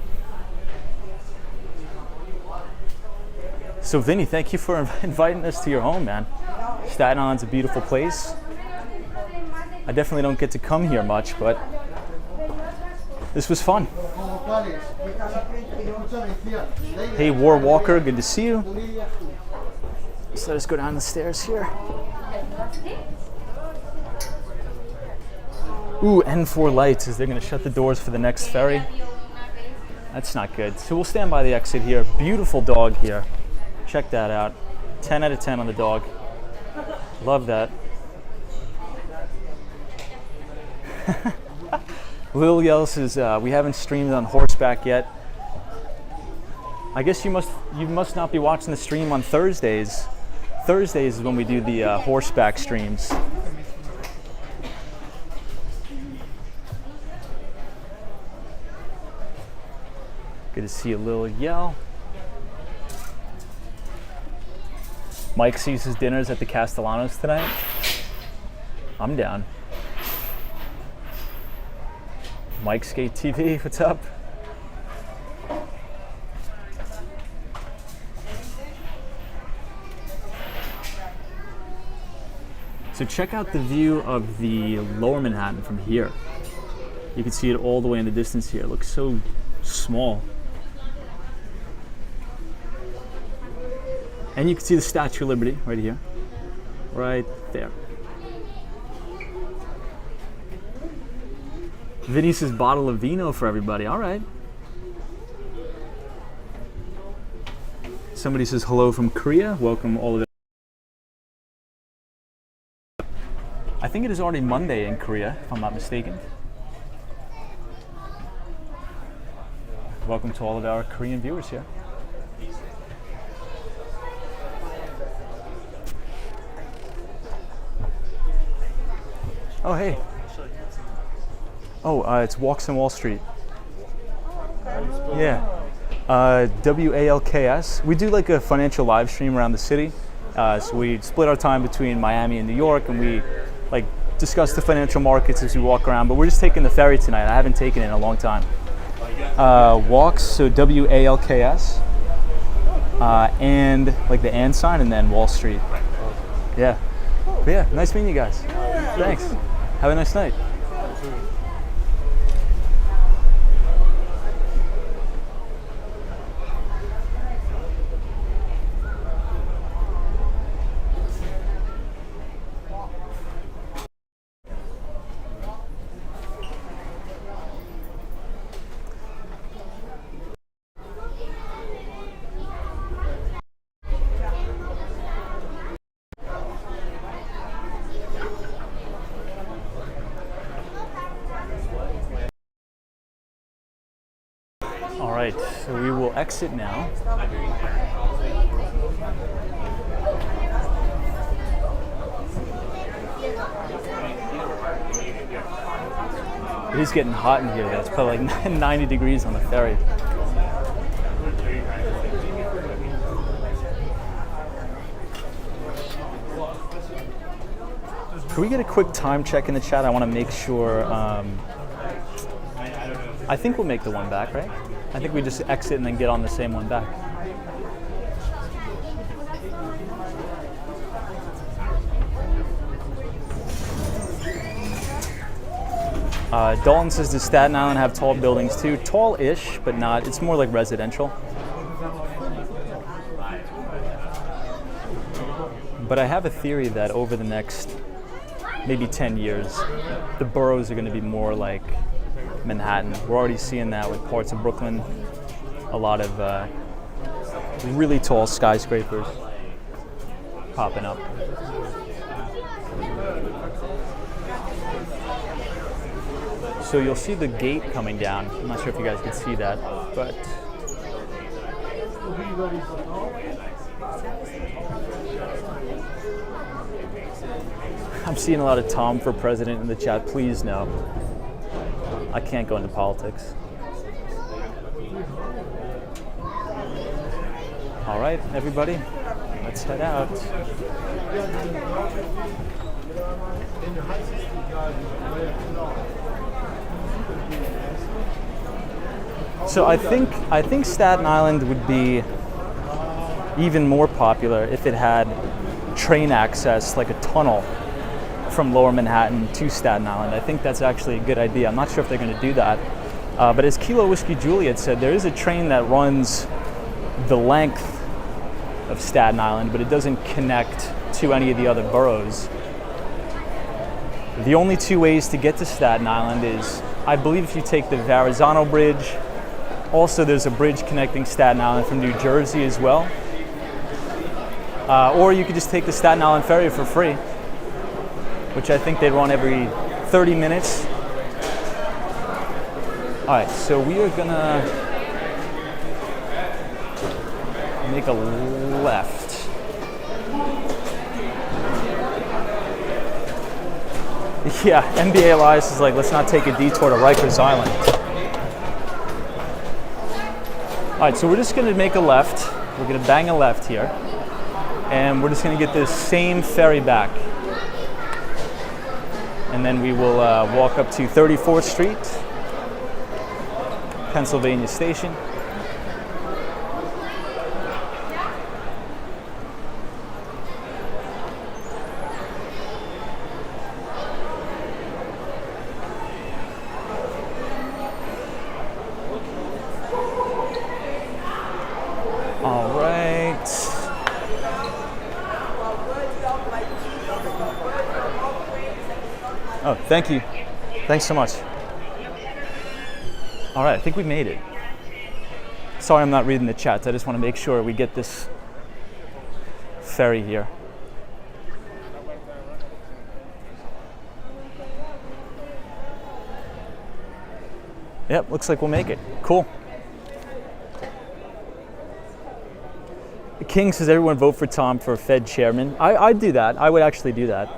So Vinny, thank you for inviting us to your home, man. Staten Island's a beautiful place. I definitely don't get to come here much, but this was fun. Hey, War Walker, good to see you. So let's go down the stairs here. Ooh, N4 lights, as they're going to shut the doors for the next ferry. That's not good. So we'll stand by the exit here. Beautiful dog here. Check that out. 10 out of 10 on the dog. Love that. Lil Yell says, we haven't streamed on horseback yet. I guess you must not be watching the stream on Thursdays. Thursdays is when we do the horseback streams. Good to see a Lil Yell. Mike sees his dinners at the Castellanos tonight. I'm down. Mike Skate TV, what's up? So check out the view of the Lower Manhattan from here. You can see it all the way in the distance here. It looks so small. And you can see the Statue of Liberty right here. Right there. Vinny says bottle of vino for everybody. All right. Somebody says hello from Korea. Welcome all of it. I think it is already Monday in Korea, if I'm not mistaken. Welcome to all of our Korean viewers here. Oh, hey. Oh, it's Walks on Wall Street. Yeah. WALKS. We do like a financial live stream around the city. So we split our time between Miami and New York, and we like discuss the financial markets as we walk around. But we're just taking the ferry tonight. I haven't taken it in a long time. Walks, so WALKS, and like the and sign, and then Wall Street. Yeah. But yeah, nice meeting you guys. Thanks. Have a nice night. All right, so we will exit now. It is getting hot in here though. It's probably like 90 degrees on the ferry. Can we get a quick time check in the chat? I want to make sure. I think we'll make the one back, right? I think we just exit and then get on the same one back. Dalton says, does Staten Island have tall buildings too? Tall-ish, but not. It's more like residential. But I have a theory that over the next maybe 10 years, the boroughs are going to be more like Manhattan. We're already seeing that with parts of Brooklyn. A lot of really tall skyscrapers popping up. So you'll see the gate coming down. I'm not sure if you guys can see that, but I'm seeing a lot of Tom for president in the chat. Please no. I can't go into politics. All right, everybody, let's head out. So I think Staten Island would be even more popular if it had train access, like a tunnel from Lower Manhattan to Staten Island. I think that's actually a good idea. I'm not sure if they're going to do that. But as Kilo Whiskey Juliet said, there is a train that runs the length of Staten Island, but it doesn't connect to any of the other boroughs. The only two ways to get to Staten Island is, I believe, if you take the Verrazano Bridge. Also, there's a bridge connecting Staten Island from New Jersey as well. Or you could just take the Staten Island ferry for free, which I think they run every 30 minutes. All right, so we are gonna make a left. Yeah, NBA Elias is like, let's not take a detour to Rikers Island. All right, so we're just gonna make a left. We're gonna bang a left here. And we're just going to get this same ferry back. And then we will walk up to 34th Street, Pennsylvania Station. All right. Oh, thank you. Thanks so much. All right, I think we made it. Sorry I'm not reading the chats. I just want to make sure we get this ferry here. Yep, looks like we'll make it. Cool. King says everyone vote for Tom for Fed chairman. I'd do that. I would actually do that.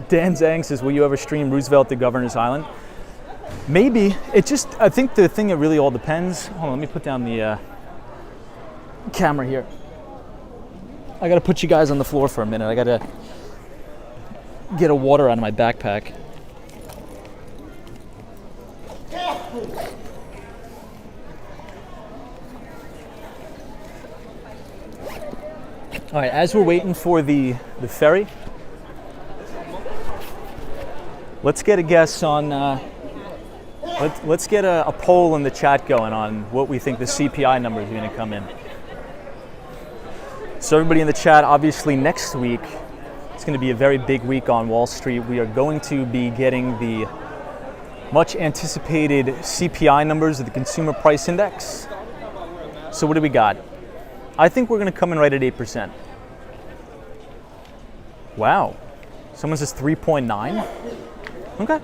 Dan Zhang says, will you ever stream Roosevelt to Governor's Island? Maybe. I think the thing that really all depends. Hold on, let me put down the camera here. I gotta put you guys on the floor for a minute. I gotta get a water out of my backpack. All right, as we're waiting for the ferry, let's get a guess on, let's get a poll in the chat going on what we think the CPI number is going to come in. So everybody in the chat, obviously next week, it's going to be a very big week on Wall Street. We are going to be getting the much anticipated CPI numbers of the Consumer Price Index. So what do we got? I think we're going to come in right at 8%. Wow. Someone says 3.9. Okay.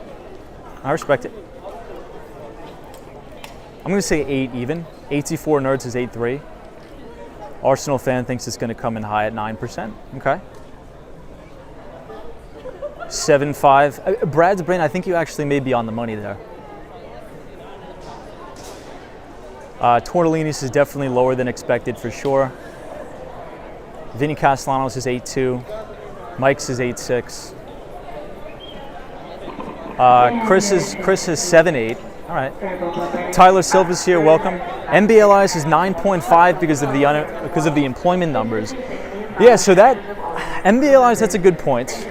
I respect it. I'm going to say 8 even. 84 Nerds is 8.3. Arsenal fan thinks it's going to come in high at 9%. Okay. 7.5. Brad's brain, I think you actually may be on the money there. Tortellini's is definitely lower than expected for sure. Vinny Castellanos is 8.2. Mike's is 8.6. Chris is 7.8. All right. Tyler Silva's here. Welcome. MBLI's is 9.5 because of the employment numbers. Yeah. So that MBLI's, that's a good point.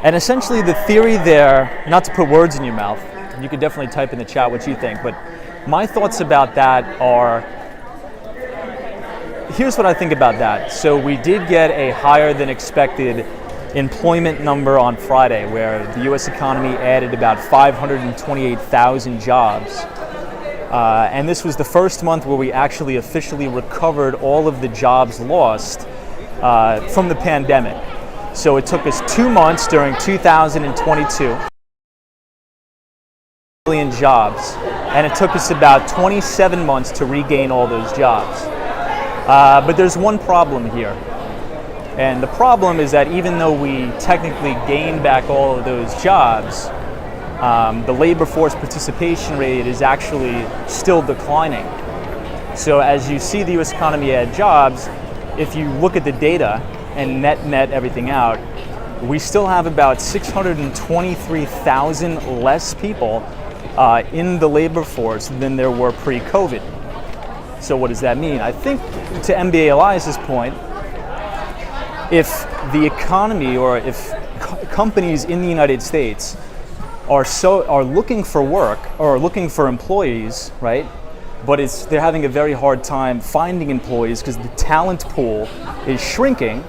And essentially the theory there, not to put words in your mouth, you could definitely type in the chat what you think, but my thoughts about that are, here's what I think about that. So we did get a higher than expected employment number on Friday, where the U.S. economy added about 528,000 jobs. And this was the first month where we actually officially recovered all of the jobs lost from the pandemic. So it took us 2 months during 2022 million jobs, and it took us about 27 months to regain all those jobs. But there's one problem here. And the problem is that even though we technically gained back all of those jobs, the labor force participation rate is actually still declining. So as you see the U.S. economy add jobs, if you look at the data and net everything out, we still have about 623,000 less people in the labor force than there were pre-COVID. So what does that mean? I think, to MBA Elias's point, if the economy or if companies in the United States are looking for work or looking for employees, right? But they're having a very hard time finding employees because the talent pool is shrinking.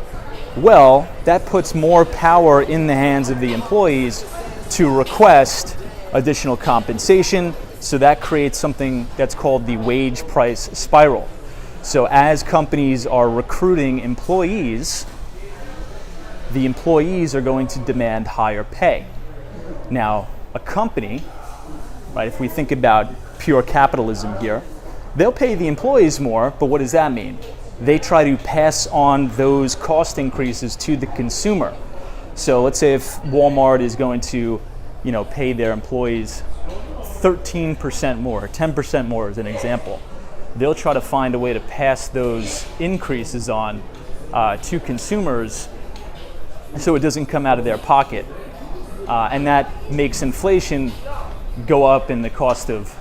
Well, that puts more power in the hands of the employees to request additional compensation. So that creates something that's called the wage price spiral. So as companies are recruiting employees, the employees are going to demand higher pay. Now, a company, right, if we think about pure capitalism here, they'll pay the employees more, but what does that mean? They try to pass on those cost increases to the consumer. So let's say if Walmart is going to, pay their employees 13% more, 10% more as an example. they'll try to find a way to pass those increases on to consumers so it doesn't come out of their pocket. And that makes inflation go up in the cost of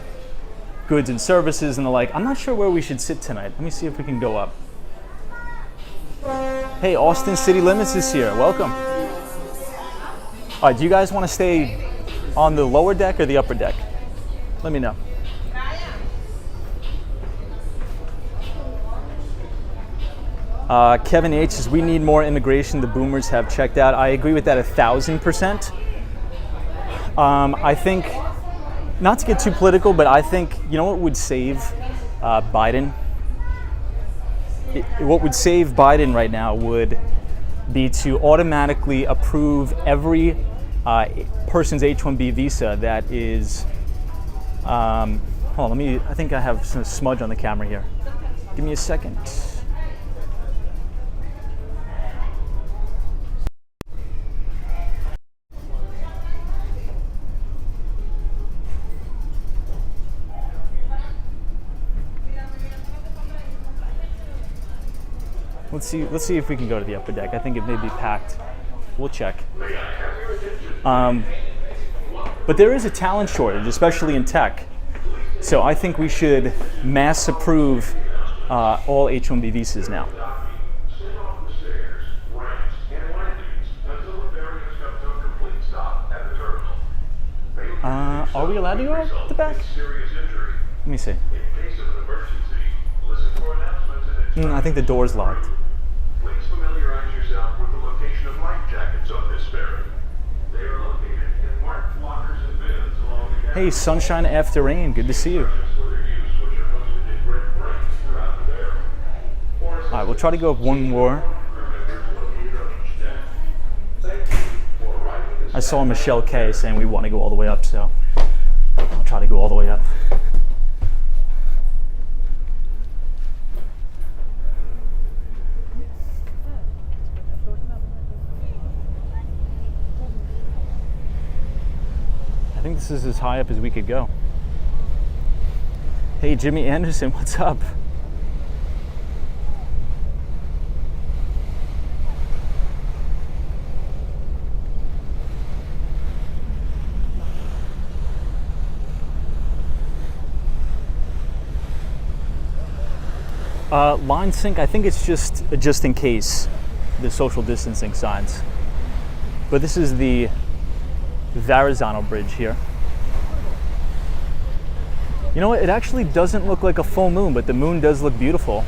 goods and services and the like. I'm not sure where we should sit tonight. Let me see if we can go up. Hey, Austin City Limits is here. Welcome. All right, do you guys want to stay on the lower deck or the upper deck? Let me know. Kevin H says, we need more immigration. The boomers have checked out. I agree with that 1,000%. I think, not to get too political, but I think, you know what would save Biden? What would save Biden right now would be to automatically approve every person's H-1B visa that is, hold on, I think I have some smudge on the camera here. Give me a second. Let's see if we can go to the upper deck. I think it may be packed. We'll check. But there is a talent shortage, especially in tech. So I think we should mass approve all H-1B visas now. Are we allowed to go out the back? Let me see. I think the door's locked. Please familiarize yourself with the location of life jackets on this ferry. They are located in marked lockers and bins along the Hey, sunshine after rain. Good to see you. All right, we'll try to go up one more. I saw Michelle K saying we want to go all the way up, so I'll try to go all the way up. I think this is as high up as we could go. Hey, Jimmy Anderson, what's up? Line sync, I think it's just in case, the social distancing signs. But this is the Verrazano Bridge here. You know what? It actually doesn't look like a full moon, but the moon does look beautiful.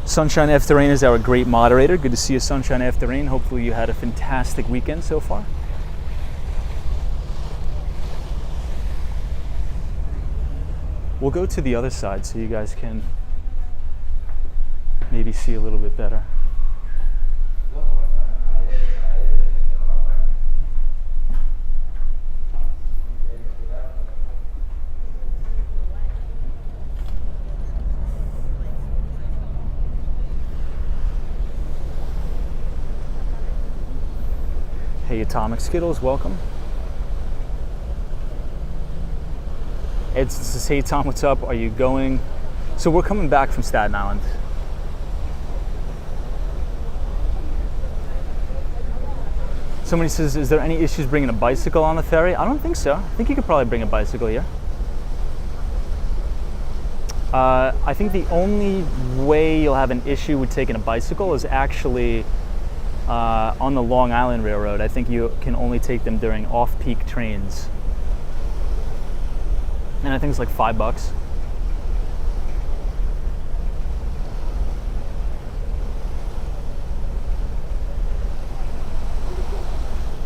Sunshine After Rain is our great moderator. Good to see you, Sunshine After Rain. Hopefully you had a fantastic weekend so far. We'll go to the other side so you guys can maybe see a little bit better. Hey, Atomic Skittles, welcome. Ed says, hey Tom, what's up? Are you going? So we're coming back from Staten Island. Somebody says, is there any issues bringing a bicycle on the ferry? I don't think so. I think you could probably bring a bicycle here. I think the only way you'll have an issue with taking a bicycle is actually on the Long Island Railroad. I think you can only take them during off-peak trains. And I think it's like $5.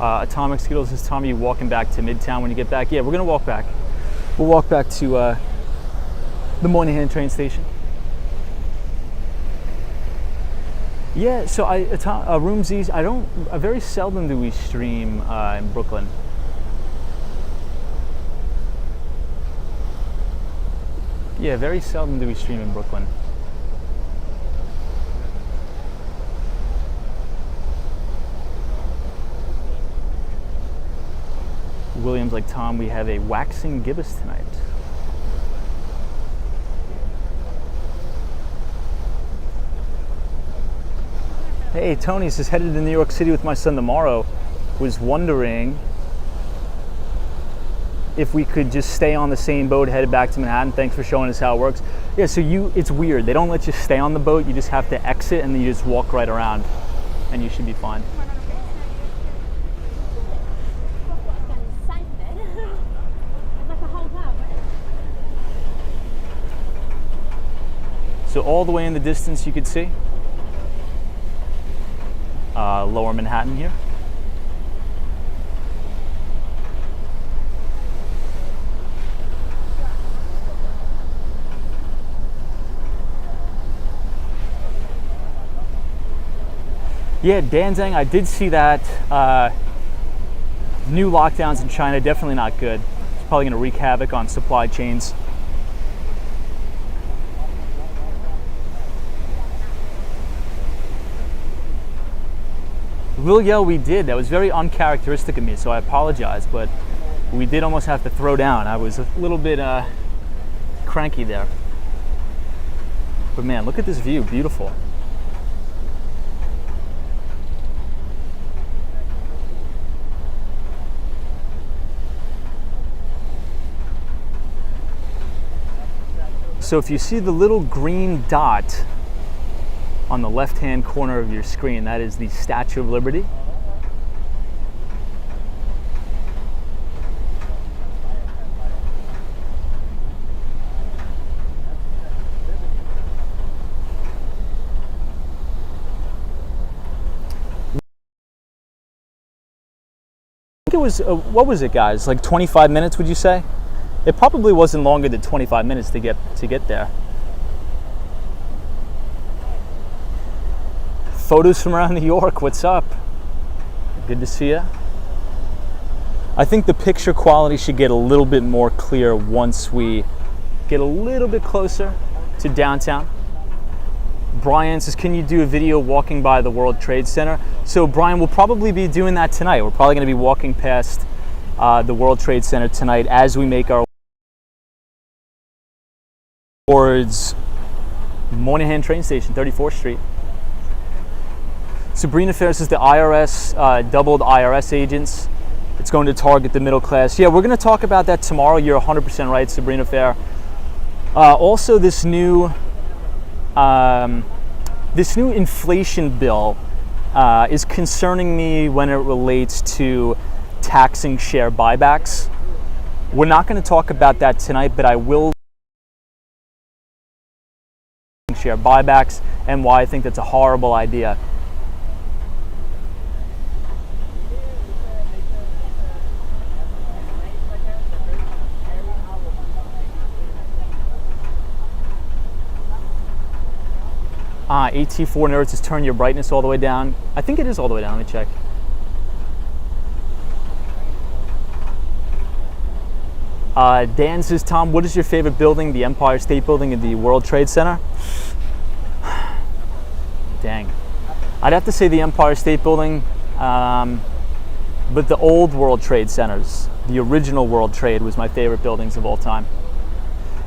Atomic Skittles says, Tom, are you walking back to Midtown when you get back? Yeah, we're gonna walk back. We'll walk back to the Moynihan train station. Yeah, so Roomsies, I very seldom do we stream in Brooklyn. Yeah, very seldom do we stream in Brooklyn. William's like, Tom, we have a waxing gibbous tonight. Hey, Tony says, headed to New York City with my son tomorrow. Was wondering if we could just stay on the same boat, headed back to Manhattan. Thanks for showing us how it works. Yeah, so it's weird. They don't let you stay on the boat. You just have to exit and then you just walk right around and you should be fine. So all the way in the distance you could see Lower Manhattan here. Yeah, Danzang, I did see that. New lockdowns in China, definitely not good. It's probably going to wreak havoc on supply chains. Will yell, we did. That was very uncharacteristic of me, so I apologize, but we did almost have to throw down. I was a little bit cranky there. But man, look at this view, beautiful. So if you see the little green dot on the left-hand corner of your screen, that is the Statue of Liberty. I think it was, what was it, guys? Like 25 minutes, would you say? It probably wasn't longer than 25 minutes to get there. Photos from around New York, what's up? Good to see you. I think the picture quality should get a little bit more clear once we get a little bit closer to downtown. Brian says, can you do a video walking by the World Trade Center? So Brian, we'll probably be doing that tonight. We're probably gonna be walking past the World Trade Center tonight as we make our towards Moynihan train station, 34th Street. Sabrina Fair says the IRS doubled IRS agents. It's going to target the middle class. Yeah, we're going to talk about that tomorrow. You're 100% right, Sabrina Fair. Also, this new inflation bill is concerning me when it relates to taxing share buybacks. We're not going to talk about that tonight, but I will share buybacks and why I think that's a horrible idea. AT4 nerds, just turn your brightness all the way down. I think it is all the way down. Let me check. Dan says, Tom, what is your favorite building? The Empire State Building and the World Trade Center? Dang. I'd have to say the Empire State Building, but the old World Trade Centers, the original World Trade, was my favorite buildings of all time.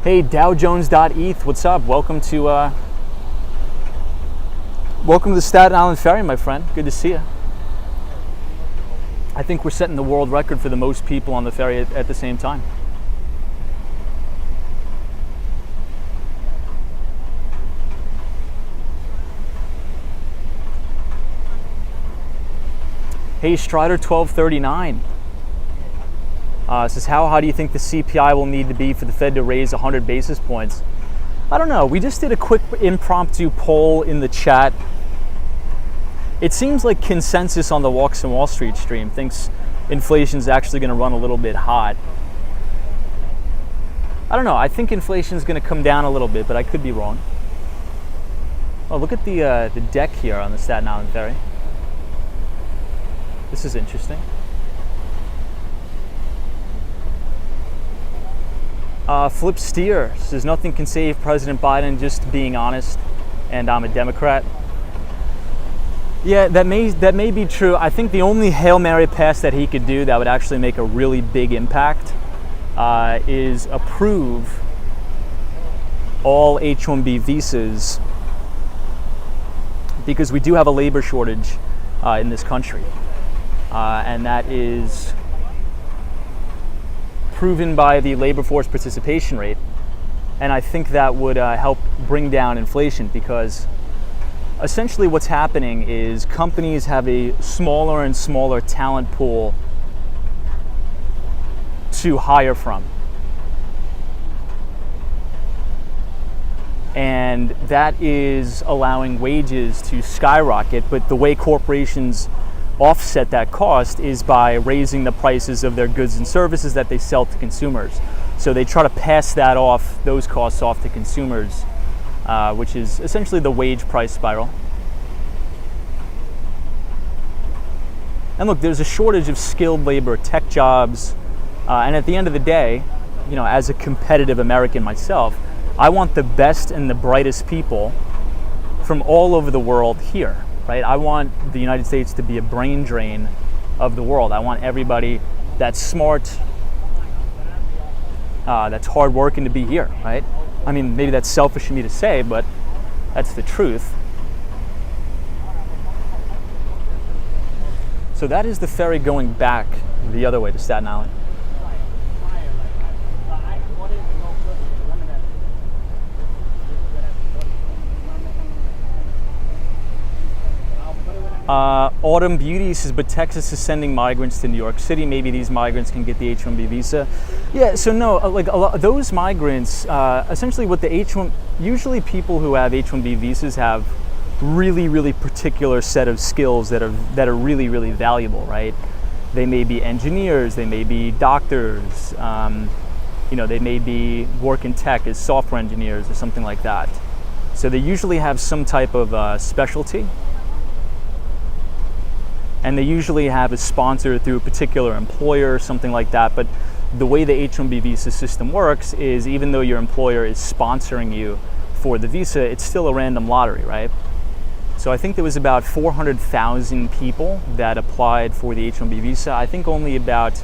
Hey, DowJones.eth, what's up? Welcome to the Staten Island Ferry, my friend. Good to see you. I think we're setting the world record for the most people on the ferry at the same time. Hey, Strider 1239 says, how do you think the CPI will need to be for the Fed to raise 100 basis points? I don't know. We just did a quick impromptu poll in the chat. It seems like consensus on the Walks on Wall Street stream thinks inflation's actually going to run a little bit hot. I don't know. I think inflation's going to come down a little bit, but I could be wrong. Oh, look at the deck here on the Staten Island Ferry. This is interesting. Flip Steer says, nothing can save President Biden, just being honest, and I'm a Democrat. Yeah, that may be true. I think the only Hail Mary pass that he could do that would actually make a really big impact is approve all H-1B visas because we do have a labor shortage in this country, and that is proven by the labor force participation rate. And I think that would help bring down inflation, because essentially what's happening is companies have a smaller and smaller talent pool to hire from. And that is allowing wages to skyrocket, but the way corporations offset that cost is by raising the prices of their goods and services that they sell to consumers. So they try to pass that off, those costs off to consumers, which is essentially the wage price spiral. And look, there's a shortage of skilled labor, tech jobs, and at the end of the day, you know, as a competitive American myself, I want the best and the brightest people from all over the world here, right? I want the United States to be a brain drain of the world. I want everybody that's smart, that's hardworking to be here, right? I mean, maybe that's selfish of me to say, but that's the truth. So that is the ferry going back the other way to Staten Island. Autumn Beauty says, but Texas is sending migrants to New York City. Maybe these migrants can get the H-1B visa. Yeah, so no, like a lot, those migrants, essentially what the H-1, usually people who have H-1B visas have really particular set of skills that are really valuable, right? They may be engineers, they may be doctors, you know, they may be work in tech as software engineers or something like that. So they usually have some type of specialty. And they usually have a sponsor through a particular employer or something like that. But the way the H-1B visa system works is, even though your employer is sponsoring you for the visa, it's still a random lottery, right? So I think there was about 400,000 people that applied for the H-1B visa. I think only about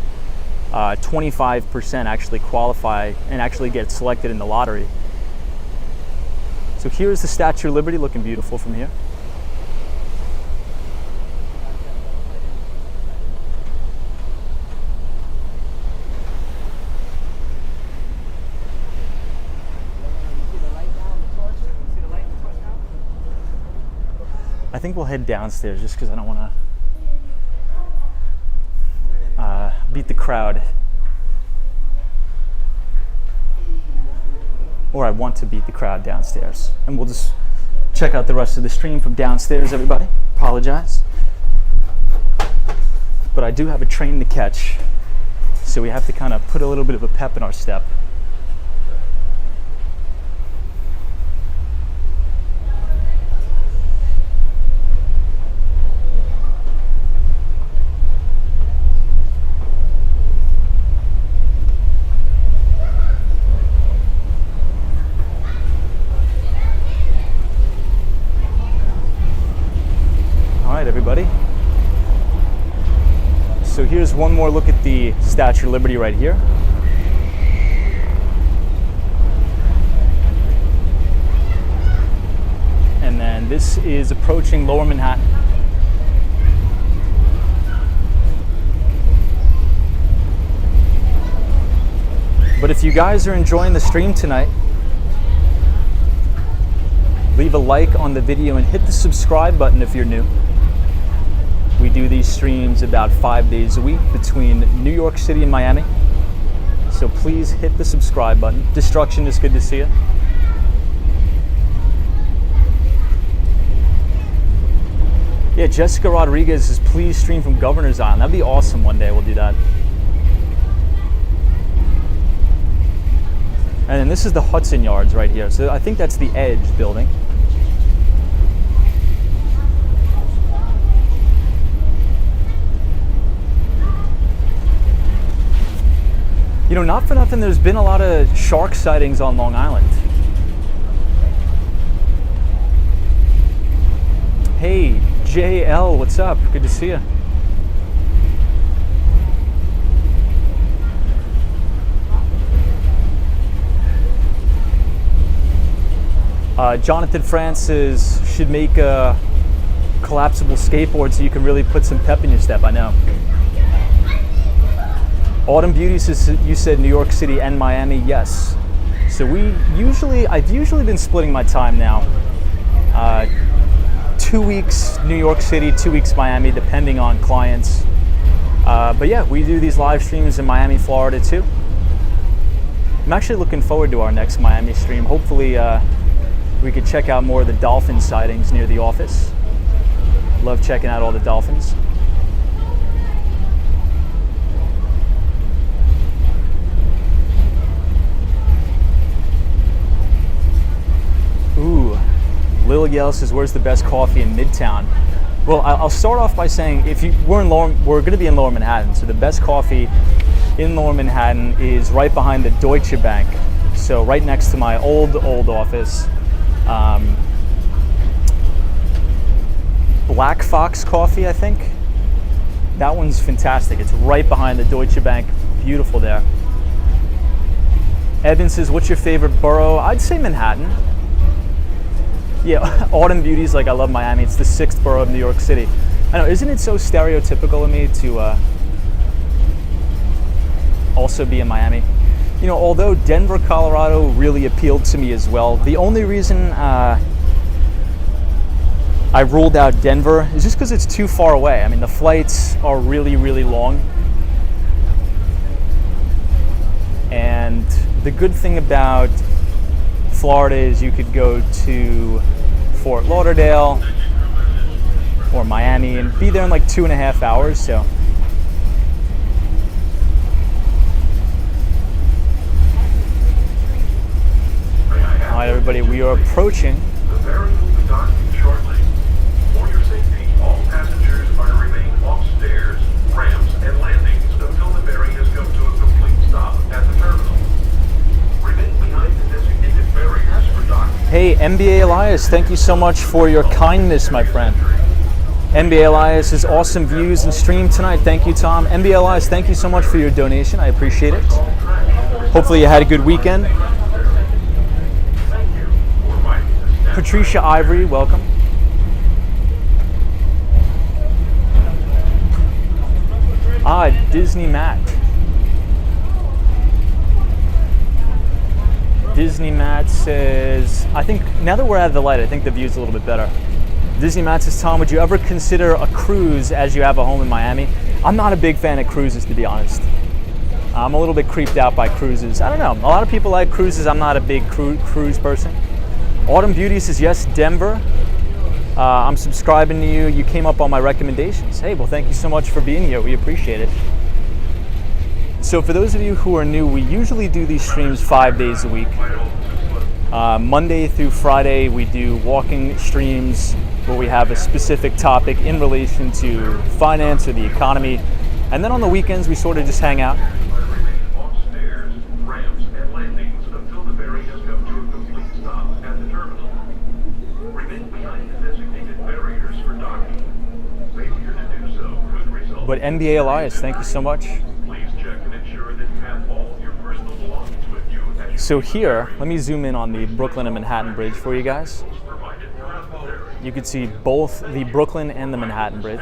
25% actually qualify and actually get selected in the lottery. So here's the Statue of Liberty, looking beautiful from here. I think we'll head downstairs just because I don't want to beat the crowd. Or I want to beat the crowd downstairs. And we'll just check out the rest of the stream from downstairs, everybody. Apologize. But I do have a train to catch, so we have to kind of put a little bit of a pep in our step. Everybody. So here's one more look at the Statue of Liberty right here. And then this is approaching Lower Manhattan. But if you guys are enjoying the stream tonight, leave a like on the video and hit the subscribe button if you're new. We do these streams about 5 days a week between New York City and Miami. So please hit the subscribe button. Destruction, is good to see you. Yeah, Jessica Rodriguez says, please stream from Governor's Island. That'd be awesome. One day we'll do that. And then this is the Hudson Yards right here. So I think that's the Edge building. You know, not for nothing, there's been a lot of shark sightings on Long Island. Hey, JL, what's up? Good to see you. Jonathan Francis should make a collapsible skateboard so you can really put some pep in your step, I know. Autumn Beauties is, you said New York City and Miami, yes. So I've usually been splitting my time now. 2 weeks New York City, 2 weeks Miami, depending on clients. But yeah, we do these live streams in Miami, Florida too. I'm actually looking forward to our next Miami stream. Hopefully we could check out more of the dolphin sightings near the office. Love checking out all the dolphins. Ooh, Lil Yell says, where's the best coffee in Midtown? Well, I'll start off by saying we're going to be in Lower Manhattan, so the best coffee in Lower Manhattan is right behind the Deutsche Bank. So right next to my old office. Black Fox Coffee, I think. That one's fantastic. It's right behind the Deutsche Bank. Beautiful there. Evan says, what's your favorite borough? I'd say Manhattan. Yeah, Autumn Beauties, like I love Miami. It's the 6th borough of New York City. I know, isn't it so stereotypical of me to also be in Miami? You know, although Denver, Colorado really appealed to me as well, the only reason I ruled out Denver is just because it's too far away. I mean, the flights are really, really long. And the good thing about Florida is you could go to Fort Lauderdale or Miami and be there in like 2.5 hours. So all right, everybody, we are approaching. The ferry will be docking shortly. For your safety, all passengers are to remain off stairs, ramps, and landings until the ferry has come to a complete stop at the terminal. Remain behind the designated barriers for docking. Hey, MBA Elias, thank you so much for your kindness, my friend. MBA Elias is awesome views and stream tonight. Thank you, Tom. MBA Elias, thank you so much for your donation. I appreciate it. Hopefully you had a good weekend. Patricia Ivory, welcome. Disney Matt. Disney Matt says, I think now that we're out of the light, I think the view's a little bit better. Disney Matt says, Tom, would you ever consider a cruise as you have a home in Miami? I'm not a big fan of cruises, to be honest. I'm a little bit creeped out by cruises. I don't know. A lot of people like cruises. I'm not a big cruise person. Autumn Beauty says, yes, Denver. I'm subscribing to you. You came up on my recommendations. Hey, well, thank you so much for being here. We appreciate it. So for those of you who are new, we usually do these streams 5 days a week. Monday through Friday, we do walking streams where we have a specific topic in relation to finance or the economy. And then on the weekends, we sort of just hang out. But NBA Elias, thank you so much. Please check and ensure that you have all of your personal belongings with you as you So here, let me zoom in on the Brooklyn and Manhattan Bridge for you guys. provided throughout the ferry. You can see both the Brooklyn and the Manhattan Bridge.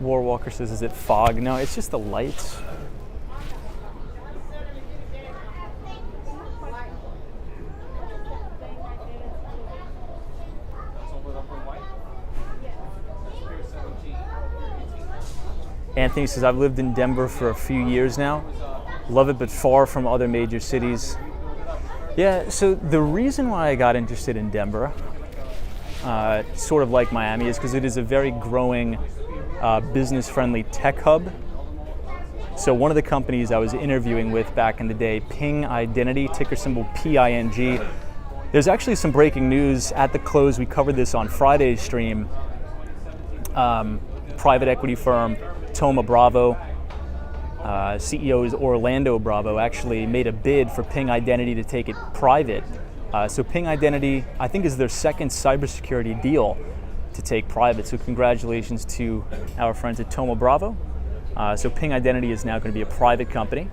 Warwalker says, is it fog? No, it's just the lights. Anthony says, I've lived in Denver for a few years now. Love it, but far from other major cities. Yeah, so the reason why I got interested in Denver, sort of like Miami, is because it is a very growing business-friendly tech hub. So one of the companies I was interviewing with back in the day, Ping Identity, ticker symbol PING. There's actually some breaking news at the close. We covered this on Friday's stream. Private equity firm Thoma Bravo, CEO is Orlando Bravo, actually made a bid for Ping Identity to take it private. So Ping Identity, I think, is their second cybersecurity deal to take private. So congratulations to our friends at Thoma Bravo. So Ping Identity is now going to be a private company.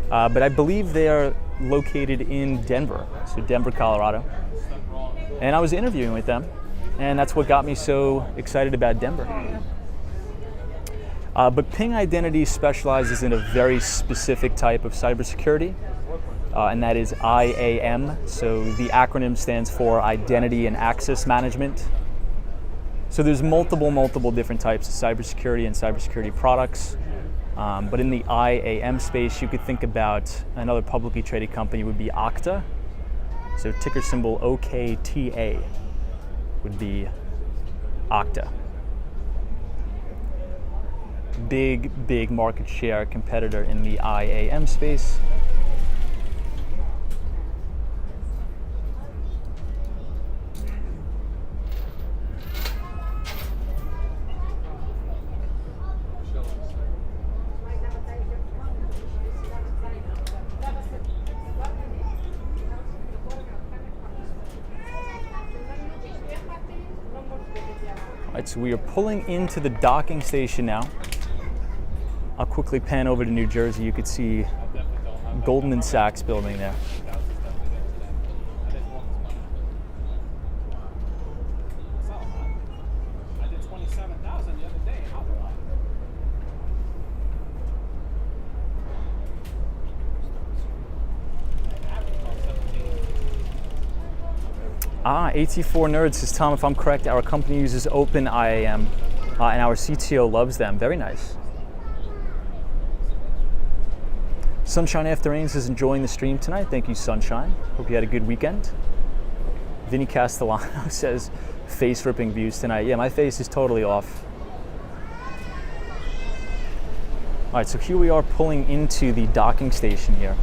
But I believe they are located in Denver, so Denver, Colorado. And I was interviewing with them, and that's what got me so excited about Denver. But Ping Identity specializes in a very specific type of cybersecurity, and that is IAM. So the acronym stands for Identity and Access Management. So there's multiple different types of cybersecurity and cybersecurity products. But in the IAM space, you could think about another publicly traded company would be Okta. So ticker symbol OKTA would be Okta. Big market share competitor in the IAM space. Alright, so we are pulling into the docking station now. I'll quickly pan over to New Jersey. You could see Goldman Sachs building there. AT4 Nerds says, Tom, if I'm correct, our company uses Open IAM, and our CTO loves them. Very nice. Sunshine After Rain says, enjoying the stream tonight. Thank you, Sunshine. Hope you had a good weekend. Vinny Castellano says, face ripping views tonight. Yeah, my face is totally off. All right, so here we are pulling into the docking station here.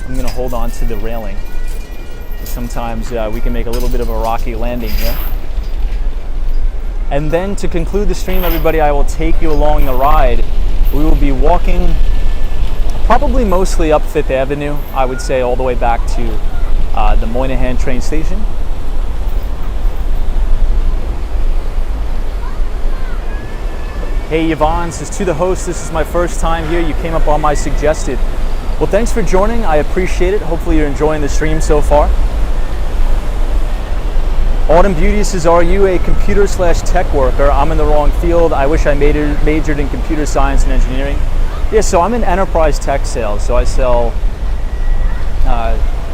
I'm gonna hold on to the railing. Sometimes we can make a little bit of a rocky landing here. And then to conclude the stream, everybody, I will take you along the ride. We will be walking probably mostly up Fifth Avenue, I would say all the way back to the Moynihan train station. Hey, Yvonne says, to the host, this is my first time here. You came up on my suggested. Well, thanks for joining. I appreciate it. Hopefully you're enjoying the stream so far. Autumn Beauty says, are you a computer/tech worker? I'm in the wrong field. I wish I majored in computer science and engineering. Yeah, so I'm in enterprise tech sales. So I sell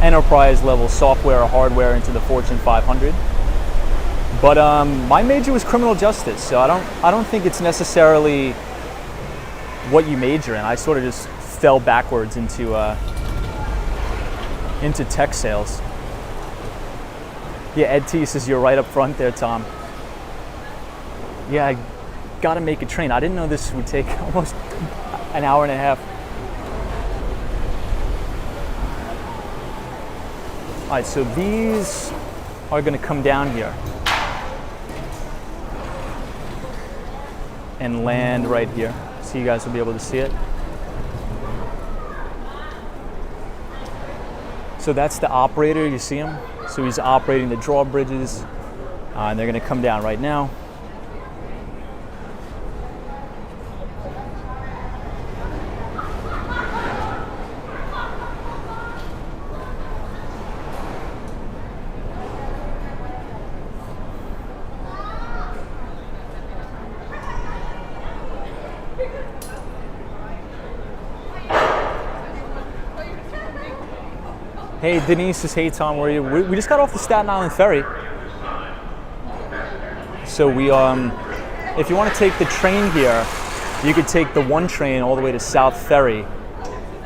enterprise level software or hardware into the Fortune 500. But my major was criminal justice. So I don't think it's necessarily what you major in. I sort of just fell backwards into tech sales. Yeah, Ed T says, you're right up front there, Tom. Yeah, I gotta make a train. I didn't know this would take almost an hour and a half. All right, so these are gonna come down here and land right here. So you guys will be able to see it. So that's the operator, you see him? So he's operating the drawbridges, and they're gonna come down right now. Hey, Denise says, hey Tom, where are you? We just got off the Staten Island ferry. So we, if you want to take the train here, you could take the 1 train all the way to South Ferry.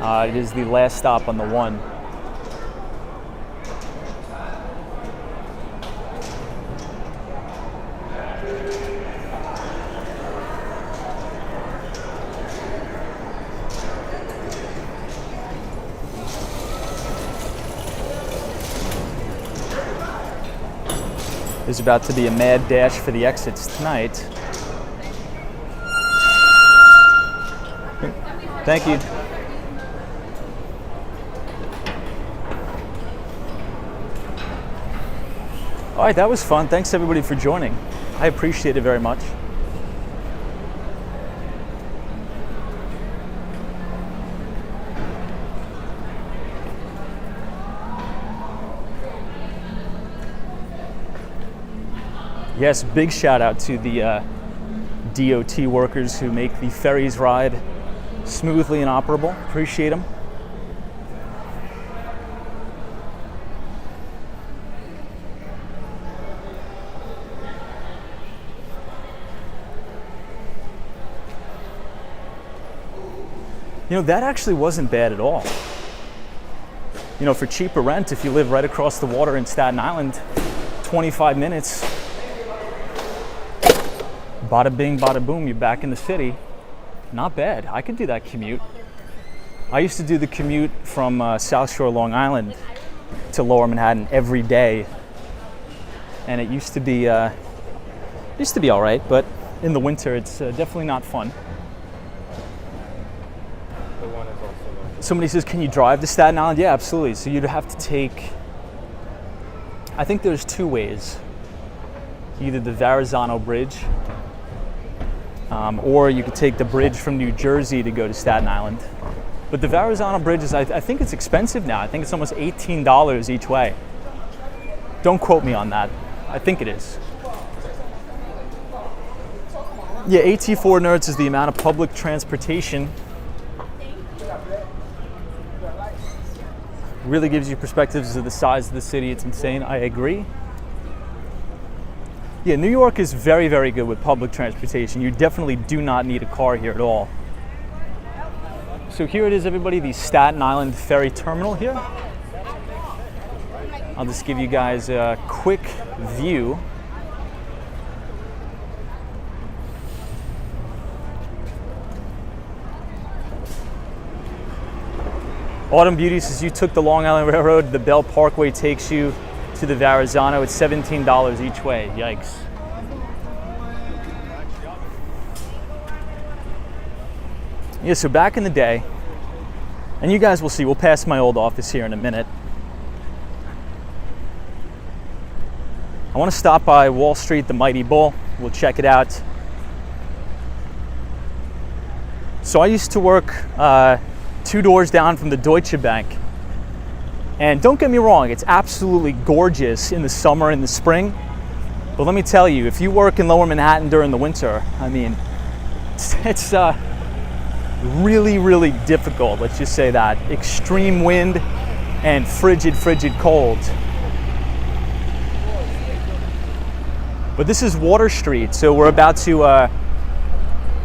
It is the last stop on the 1. There's about to be a mad dash for the exits tonight. Thank you. All right, that was fun. Thanks everybody for joining. I appreciate it very much. Yes, big shout out to the DOT workers who make the ferries ride smoothly and operable. Appreciate them. You know, that actually wasn't bad at all. You know, for cheaper rent, if you live right across the water in Staten Island, 25 minutes, bada bing, bada boom, you're back in the city. Not bad. I could do that commute. I used to do the commute from South Shore, Long Island to Lower Manhattan every day. And it used to be all right, but in the winter, it's definitely not fun. Somebody says, can you drive to Staten Island? Yeah, absolutely. So you'd have to take, I think there's two ways. Either the Verrazano Bridge, or you could take the bridge from New Jersey to go to Staten Island. But the Verrazano Bridge is, I think it's expensive now. I think it's almost $18 each way. Don't quote me on that. I think it is. Yeah, AT4 nerds is the amount of public transportation. Really gives you perspectives of the size of the city. It's insane. I agree. Yeah, New York is very, very good with public transportation. You definitely do not need a car here at all. So here it is, everybody, the Staten Island ferry terminal here. I'll just give you guys a quick view. Autumn Beauty says you took the Long Island Railroad, the Bell Parkway takes you to the Verrazano. It's $17 each way. Yikes. Yeah, so back in the day, and you guys will see, we'll pass my old office here in a minute. I want to stop by Wall Street, the Mighty Bull. We'll check it out. So I used to work 2 doors down from the Deutsche Bank. And don't get me wrong, it's absolutely gorgeous in the summer and the spring. But let me tell you, if you work in Lower Manhattan during the winter, I mean, it's really, really difficult, let's just say that. Extreme wind and frigid cold. But this is Water Street, so we're about to,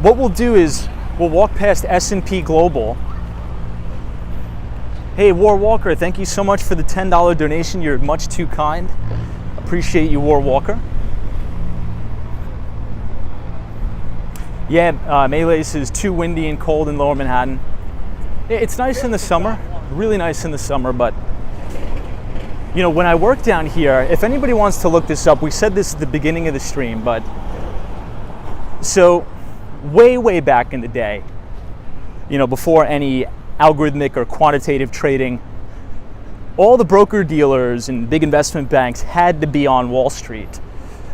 what we'll do is, we'll walk past S&P Global. Hey, War Walker, thank you so much for the $10 donation. You're much too kind. Appreciate you, War Walker. Yeah, Melee says too windy and cold in Lower Manhattan. It's nice in the summer, really nice in the summer, but you know, when I work down here, if anybody wants to look this up, we said this at the beginning of the stream, but so way back in the day, you know, before any algorithmic or quantitative trading, all the broker dealers and big investment banks had to be on Wall Street,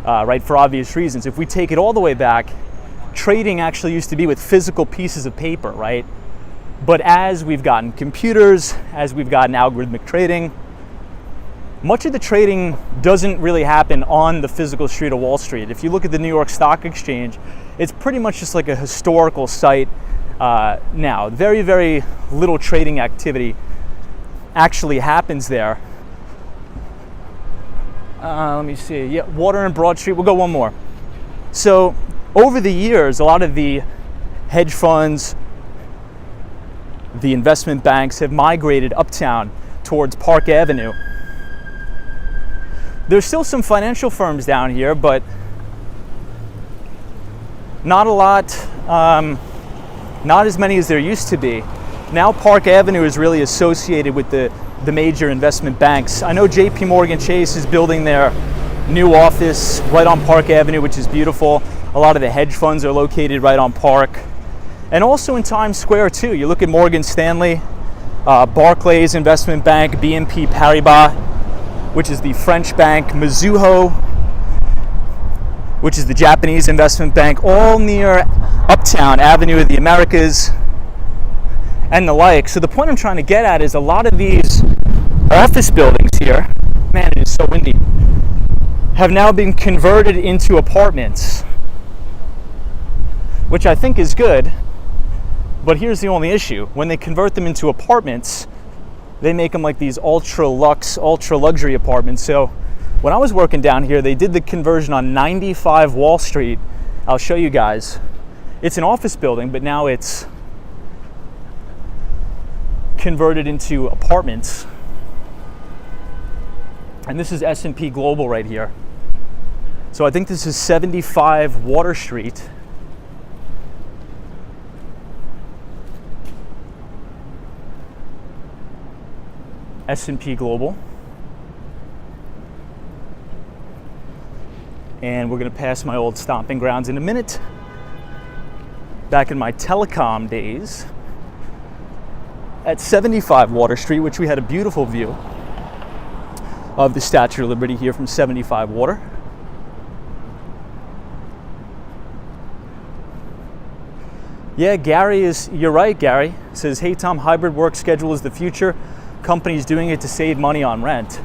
right, for obvious reasons. If we take it all the way back, trading actually used to be with physical pieces of paper, right? But as we've gotten computers, as we've gotten algorithmic trading, much of the trading doesn't really happen on the physical street of Wall Street. If you look at the New York Stock Exchange, it's pretty much just like a historical site now. Very little trading activity actually happens there. Let me see. Yeah, Water and Broad Street. We'll go one more. So over the years, a lot of the hedge funds, the investment banks have migrated uptown towards Park Avenue. There's still some financial firms down here, but not a lot, not as many as there used to be. Now Park Avenue is really associated with the major investment banks. I know JP Morgan Chase is building their new office right on Park Avenue, which is beautiful. A lot of the hedge funds are located right on Park. And also in Times Square too. You look at Morgan Stanley, Barclays Investment Bank, BNP Paribas, which is the French bank, Mizuho, which is the Japanese investment bank, all near Uptown, Avenue of the Americas, and the like. So the point I'm trying to get at is a lot of these office buildings here, man, it is so windy. have now been converted into apartments, which I think is good. But here's the only issue. When they convert them into apartments, they make them like these ultra luxury apartments. So when I was working down here, they did the conversion on 95 Wall Street. I'll show you guys. It's an office building, but now it's converted into apartments. And this is S&P Global right here. So I think this is 75 Water Street. S&P Global. And we're going to pass my old stomping grounds in a minute. Back in my telecom days at 75 Water Street, which we had a beautiful view of the Statue of Liberty here from 75 Water. Yeah, you're right, Gary. Says, hey Tom, hybrid work schedule is the future. Companies doing it to save money on rent.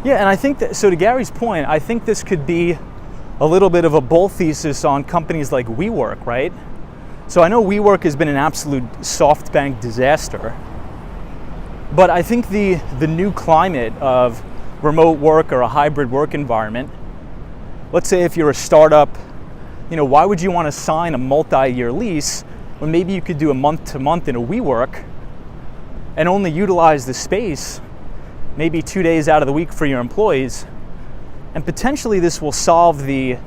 Yeah, and I think that, so to Gary's point, I think this could be a little bit of a bull thesis on companies like WeWork, right? So I know WeWork has been an absolute SoftBank disaster, but I think the new climate of remote work or a hybrid work environment, let's say if you're a startup, why would you want to sign a multi-year lease when maybe you could do a month-to-month in a WeWork and only utilize the space maybe 2 days out of the week for your employees? And potentially this will solve the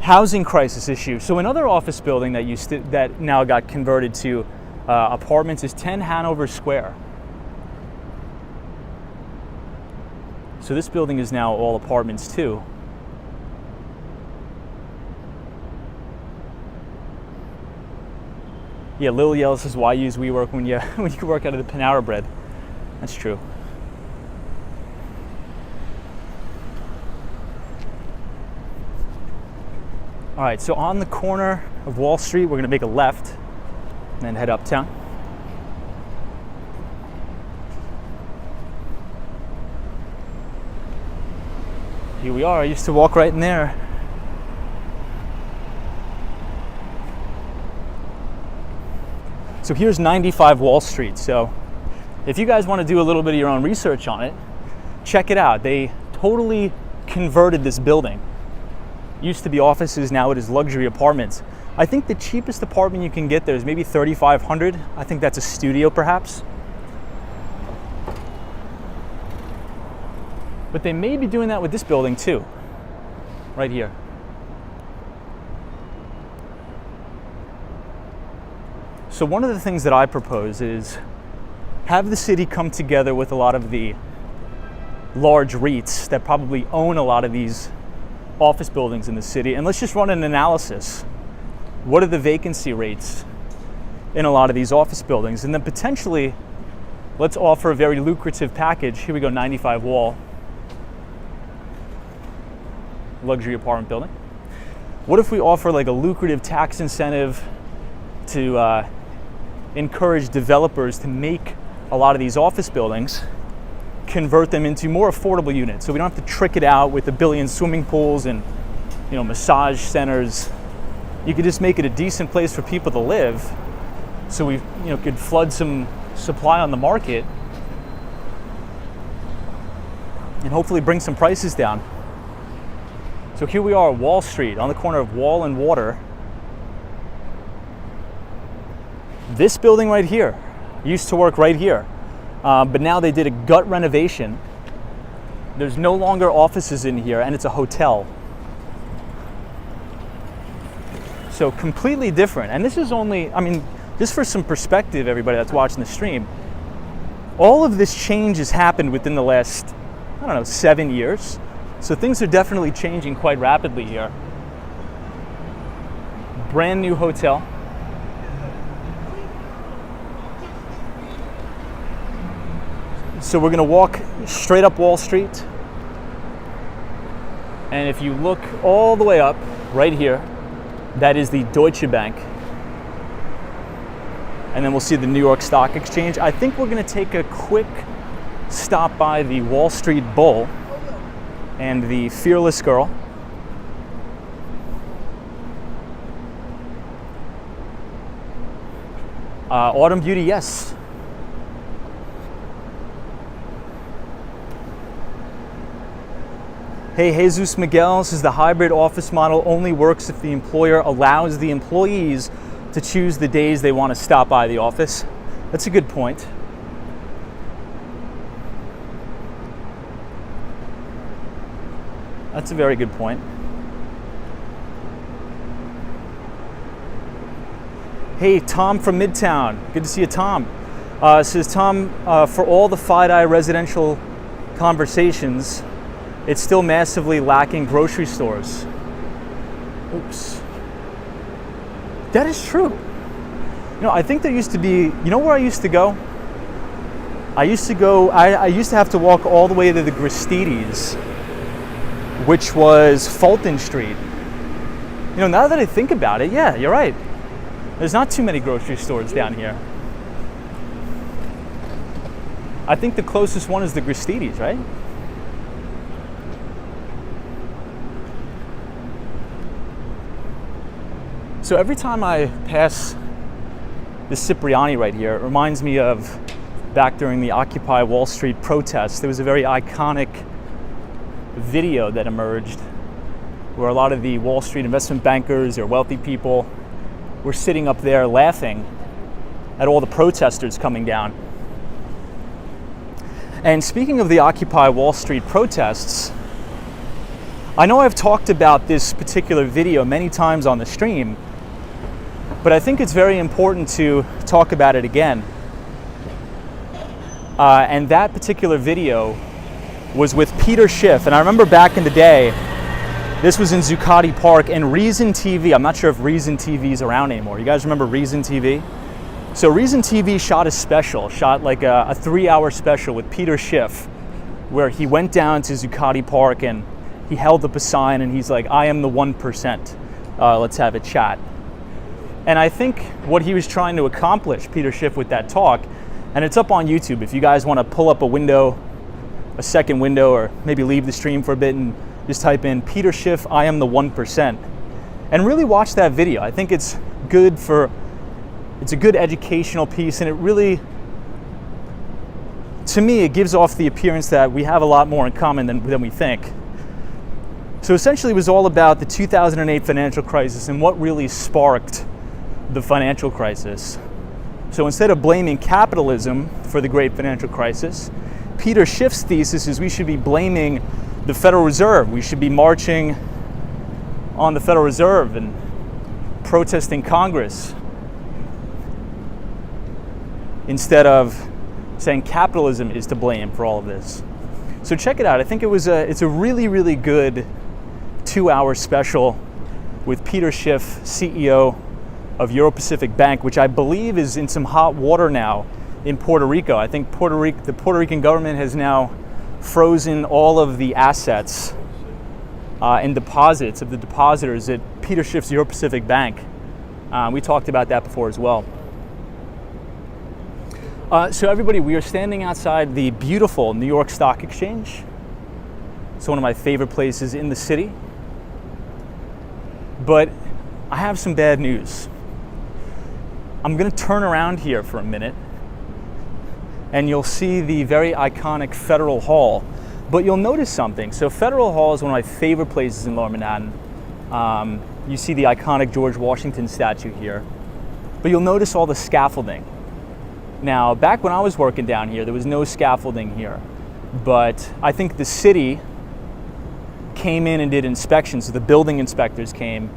housing crisis issue. So another office building that now got converted to apartments is 10 Hanover Square. So this building is now all apartments too. Yeah, Lil Yells says, why use WeWork when you work out of the Panera Bread? That's true. All right, so on the corner of Wall Street, we're gonna make a left and then head uptown. Here we are. I used to walk right in there. So here's 95 Wall Street. So if you guys want to do a little bit of your own research on it, check it out. They totally converted this building. Used to be offices, now it is luxury apartments. I think the cheapest apartment you can get there is maybe $3,500. I think that's a studio perhaps. But they may be doing that with this building too, right here. So one of the things that I propose is have the city come together with a lot of the large REITs that probably own a lot of these office buildings in the city, and let's just run an analysis. What are the vacancy rates in a lot of these office buildings? And then potentially, let's offer a very lucrative package. Here we go, 95 Wall. Luxury apartment building. What if we offer like a lucrative tax incentive to encourage developers to make a lot of these office buildings, convert them into more affordable units, so we don't have to trick it out with a billion swimming pools and massage centers. You could just make it a decent place for people to live, so we could flood some supply on the market and hopefully bring some prices down. So here we are, Wall Street, on the corner of Wall and Water. This building right here used to work right here, but now they did a gut renovation. There's no longer offices in here, and it's a hotel. So completely different. And this is only, just for some perspective, everybody that's watching the stream, all of this change has happened within the last, 7 years. So things are definitely changing quite rapidly here. Brand new hotel. So we're gonna walk straight up Wall Street. And if you look all the way up, right here, that is the Deutsche Bank. And then we'll see the New York Stock Exchange. I think we're gonna take a quick stop by the Wall Street Bull. and the Fearless Girl. Autumn Beauty, yes. Hey, Jesus Miguel says the hybrid office model only works if the employer allows the employees to choose the days they want to stop by the office. That's a good point. That's a very good point. Hey, Tom from Midtown. Good to see you, Tom. Says Tom, for all the FIDI residential conversations, it's still massively lacking grocery stores. Oops. That is true. You know, I think there used to be, you know where I used to go? I used to have to walk all the way to the Gristedes, which was Fulton Street. You know, now that I think about it, yeah, you're right. There's not too many grocery stores down here. I think the closest one is the Gristedes, right? So every time I pass the Cipriani right here, it reminds me of back during the Occupy Wall Street protests. There was a very iconic video that emerged where a lot of the Wall Street investment bankers or wealthy people were sitting up there laughing at all the protesters coming down. And speaking of the Occupy Wall Street protests, I know I've talked about this particular video many times on the stream, but I think it's very important to talk about it again. And that particular video was with Peter Schiff. And I remember back in the day, this was in Zuccotti Park, and Reason TV, I'm not sure if Reason TV is around anymore. You guys remember Reason TV? So Reason TV shot a special, shot like a 3-hour special with Peter Schiff, where he went down to Zuccotti Park and he held up a sign and he's like, I am the 1%, let's have a chat. And I think what he was trying to accomplish, Peter Schiff, with that talk, and it's up on YouTube, if you guys want to pull up a second window, or maybe leave the stream for a bit and just type in Peter Schiff, I am the 1%, and really watch that video. I think it's a good educational piece, and it really, to me, it gives off the appearance that we have a lot more in common than we think. So essentially it was all about the 2008 financial crisis and what really sparked the financial crisis. So instead of blaming capitalism for the great financial crisis, Peter Schiff's thesis is we should be blaming the Federal Reserve. We should be marching on the Federal Reserve and protesting Congress instead of saying capitalism is to blame for all of this. So check it out. I think it's a really, really good 2-hour special with Peter Schiff, CEO of Euro Pacific Bank, which I believe is in some hot water now in Puerto Rico. I think the Puerto Rican government has now frozen all of the assets and deposits of the depositors at Peter Schiff's Euro Pacific Bank. We talked about that before as well. So everybody, we are standing outside the beautiful New York Stock Exchange. It's one of my favorite places in the city. But I have some bad news. I'm going to turn around here for a minute and you'll see the very iconic Federal Hall. But you'll notice something. So Federal Hall is one of my favorite places in Lower Manhattan. You see the iconic George Washington statue here. But you'll notice all the scaffolding. Now, back when I was working down here, there was no scaffolding here. But I think the city came in and did inspections. So the building inspectors came.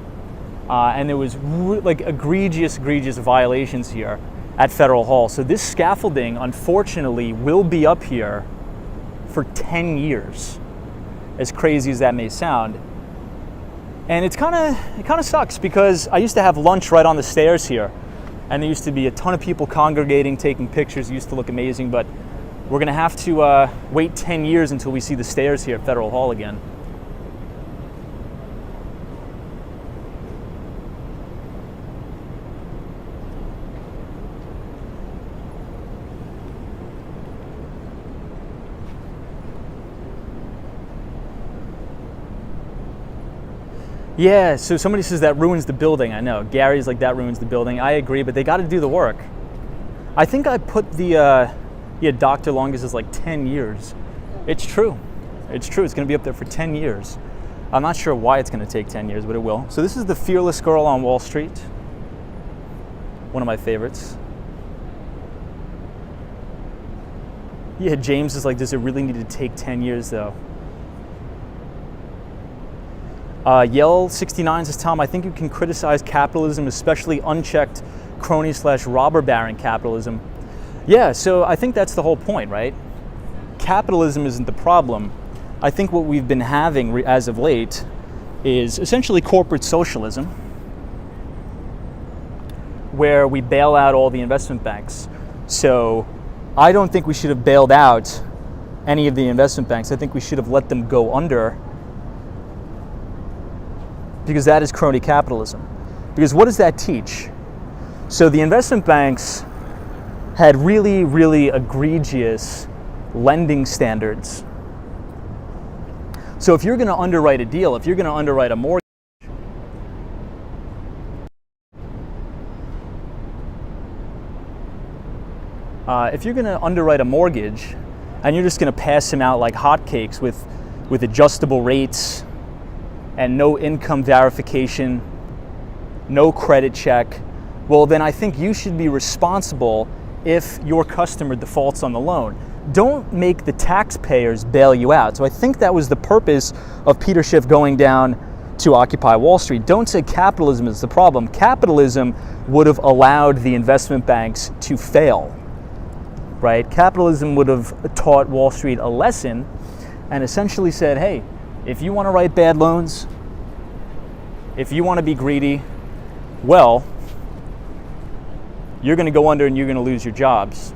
And there was egregious violations here at Federal Hall. So this scaffolding, unfortunately, will be up here for 10 years, as crazy as that may sound. And it kind of sucks because I used to have lunch right on the stairs here, and there used to be a ton of people congregating, taking pictures. It used to look amazing, but we're going to have to wait 10 years until we see the stairs here at Federal Hall again. Yeah, so somebody says that ruins the building. I know. Gary's like, that ruins the building. I agree, but they got to do the work. I think I put the Dr. Longest is like 10 years. It's true. It's true. It's going to be up there for 10 years. I'm not sure why it's going to take 10 years, but it will. So this is the Fearless Girl on Wall Street. One of my favorites. Yeah, James is like, does it really need to take 10 years though? Yell69 says, Tom, I think you can criticize capitalism, especially unchecked crony/robber baron capitalism. Yeah, so I think that's the whole point, right? Capitalism isn't the problem. I think what we've been having as of late is essentially corporate socialism, where we bail out all the investment banks. So I don't think we should have bailed out any of the investment banks. I think we should have let them go under, because that is crony capitalism. Because what does that teach? So the investment banks had really, really egregious lending standards. So if you're going to underwrite a deal, if you're going to underwrite a mortgage, and you're just going to pass them out like hotcakes with adjustable rates and no income verification, no credit check, well, then I think you should be responsible if your customer defaults on the loan. Don't make the taxpayers bail you out. So I think that was the purpose of Peter Schiff going down to Occupy Wall Street. Don't say capitalism is the problem. Capitalism would have allowed the investment banks to fail, right? Capitalism would have taught Wall Street a lesson and essentially said, hey, if you want to write bad loans, if you want to be greedy, well, you're going to go under and you're going to lose your jobs.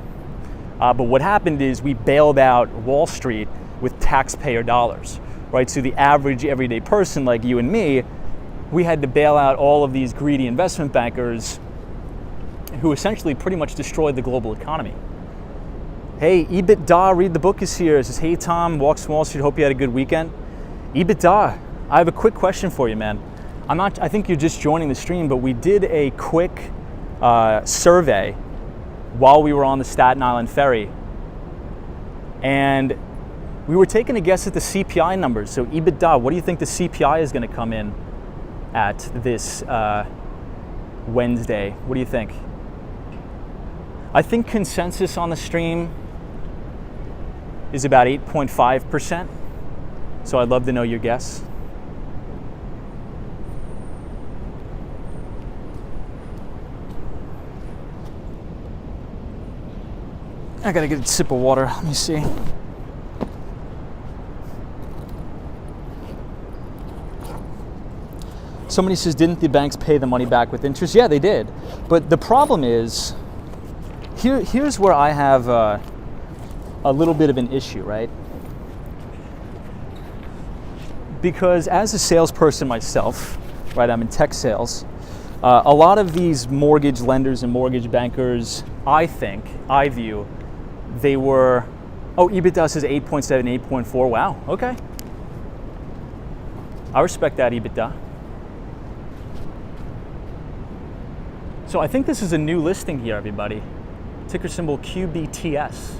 But what happened is we bailed out Wall Street with taxpayer dollars, right? So the average everyday person like you and me, we had to bail out all of these greedy investment bankers who essentially pretty much destroyed the global economy. Hey, EBITDA, read the book is here. It says, hey Tom, Walks from Wall Street, hope you had a good weekend. EBITDA, I have a quick question for you, man. I think you're just joining the stream, but we did a quick survey while we were on the Staten Island ferry, and we were taking a guess at the CPI numbers. So EBITDA, what do you think the CPI is going to come in at this Wednesday? What do you think? I think consensus on the stream is about 8.5%. So I'd love to know your guess. I gotta get a sip of water. Let me see. Somebody says, didn't the banks pay the money back with interest? Yeah, they did. But the problem is, here's where I have a little bit of an issue, right? Because as a salesperson myself, right, I'm in tech sales, a lot of these mortgage lenders and mortgage bankers, I view, they were, EBITDA says 8.7, 8.4, wow, okay. I respect that, EBITDA. So I think this is a new listing here, everybody. Ticker symbol QBTS,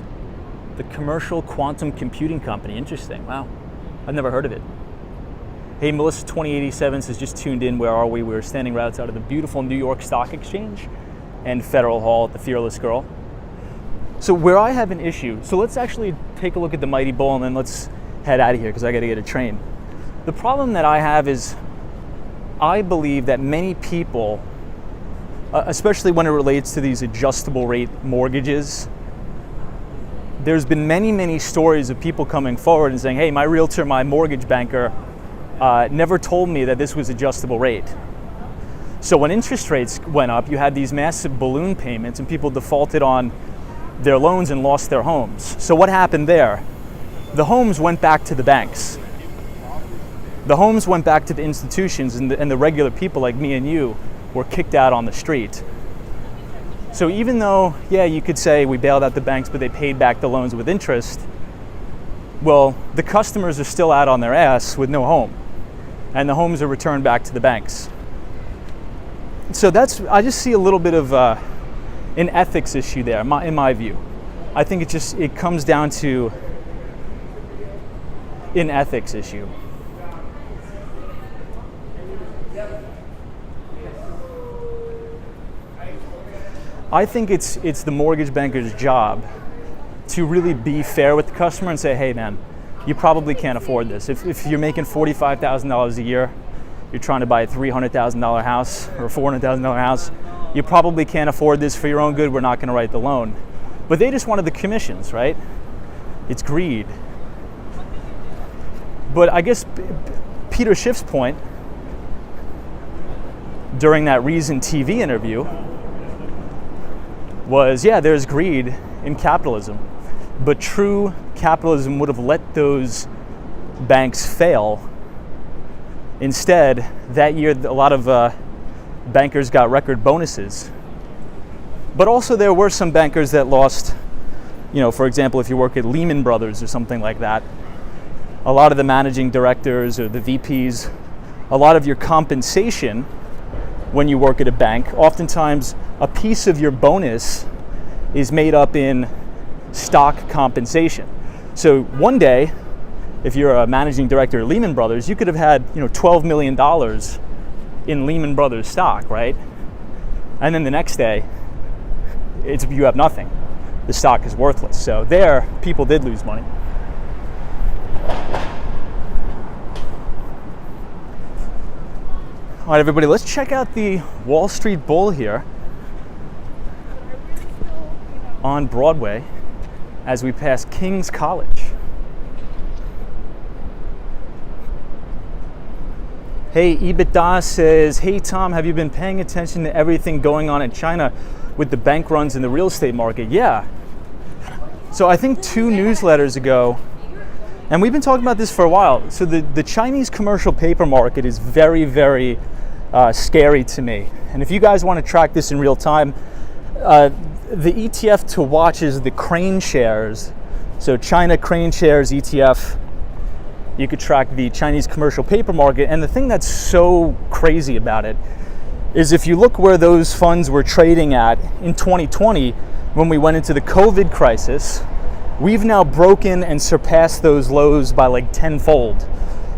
the Commercial Quantum Computing Company. Interesting, wow, I've never heard of it. Hey, Melissa 2087 says, just tuned in, where are we? We're standing right outside of the beautiful New York Stock Exchange and Federal Hall at the Fearless Girl. So where I have an issue, so let's actually take a look at the Mighty Bull and then let's head out of here because I got to get a train. The problem that I have is I believe that many people, especially when it relates to these adjustable rate mortgages, there's been many, many stories of people coming forward and saying, hey, my realtor, my mortgage banker, never told me that this was adjustable rate. So when interest rates went up, you had these massive balloon payments and people defaulted on their loans and lost their homes. So what happened there? The homes went back to the banks. The homes went back to the institutions, and the regular people like me and you were kicked out on the street. So even though, yeah, you could say we bailed out the banks, but they paid back the loans with interest, well, the customers are still out on their ass with no home. and the homes are returned back to the banks. So I just see a little bit of an ethics issue there, in my view. I think it comes down to an ethics issue. I think it's the mortgage banker's job to really be fair with the customer and say, hey man, you probably can't afford this. If you're making $45,000 a year, you're trying to buy a $300,000 house or a $400,000 house, you probably can't afford this. For your own good, we're not going to write the loan. But they just wanted the commissions, right? It's greed. But I guess Peter Schiff's point during that Reason TV interview was, yeah, there's greed in capitalism, but true capitalism would have let those banks fail. Instead, that year, a lot of bankers got record bonuses. But also there were some bankers that lost, for example, if you work at Lehman Brothers or something like that, a lot of the managing directors or the VPs, a lot of your compensation when you work at a bank, oftentimes a piece of your bonus is made up in stock compensation. So one day, if you're a managing director at Lehman Brothers, you could have had $12 million in Lehman Brothers stock, right? And then the next day, you have nothing. The stock is worthless. So there, people did lose money. All right, everybody, let's check out the Wall Street Bull here on Broadway as we pass King's College. Hey, EBITDA says, hey Tom, have you been paying attention to everything going on in China with the bank runs in the real estate market? Yeah. So I think 2 newsletters ago, and we've been talking about this for a while. So the Chinese commercial paper market is very, very scary to me. And if you guys want to track this in real time, the ETF to watch is the Crane shares. So China Crane shares ETF. You could track the Chinese commercial paper market. And the thing that's so crazy about it is if you look where those funds were trading at in 2020, when we went into the COVID crisis, we've now broken and surpassed those lows by like tenfold.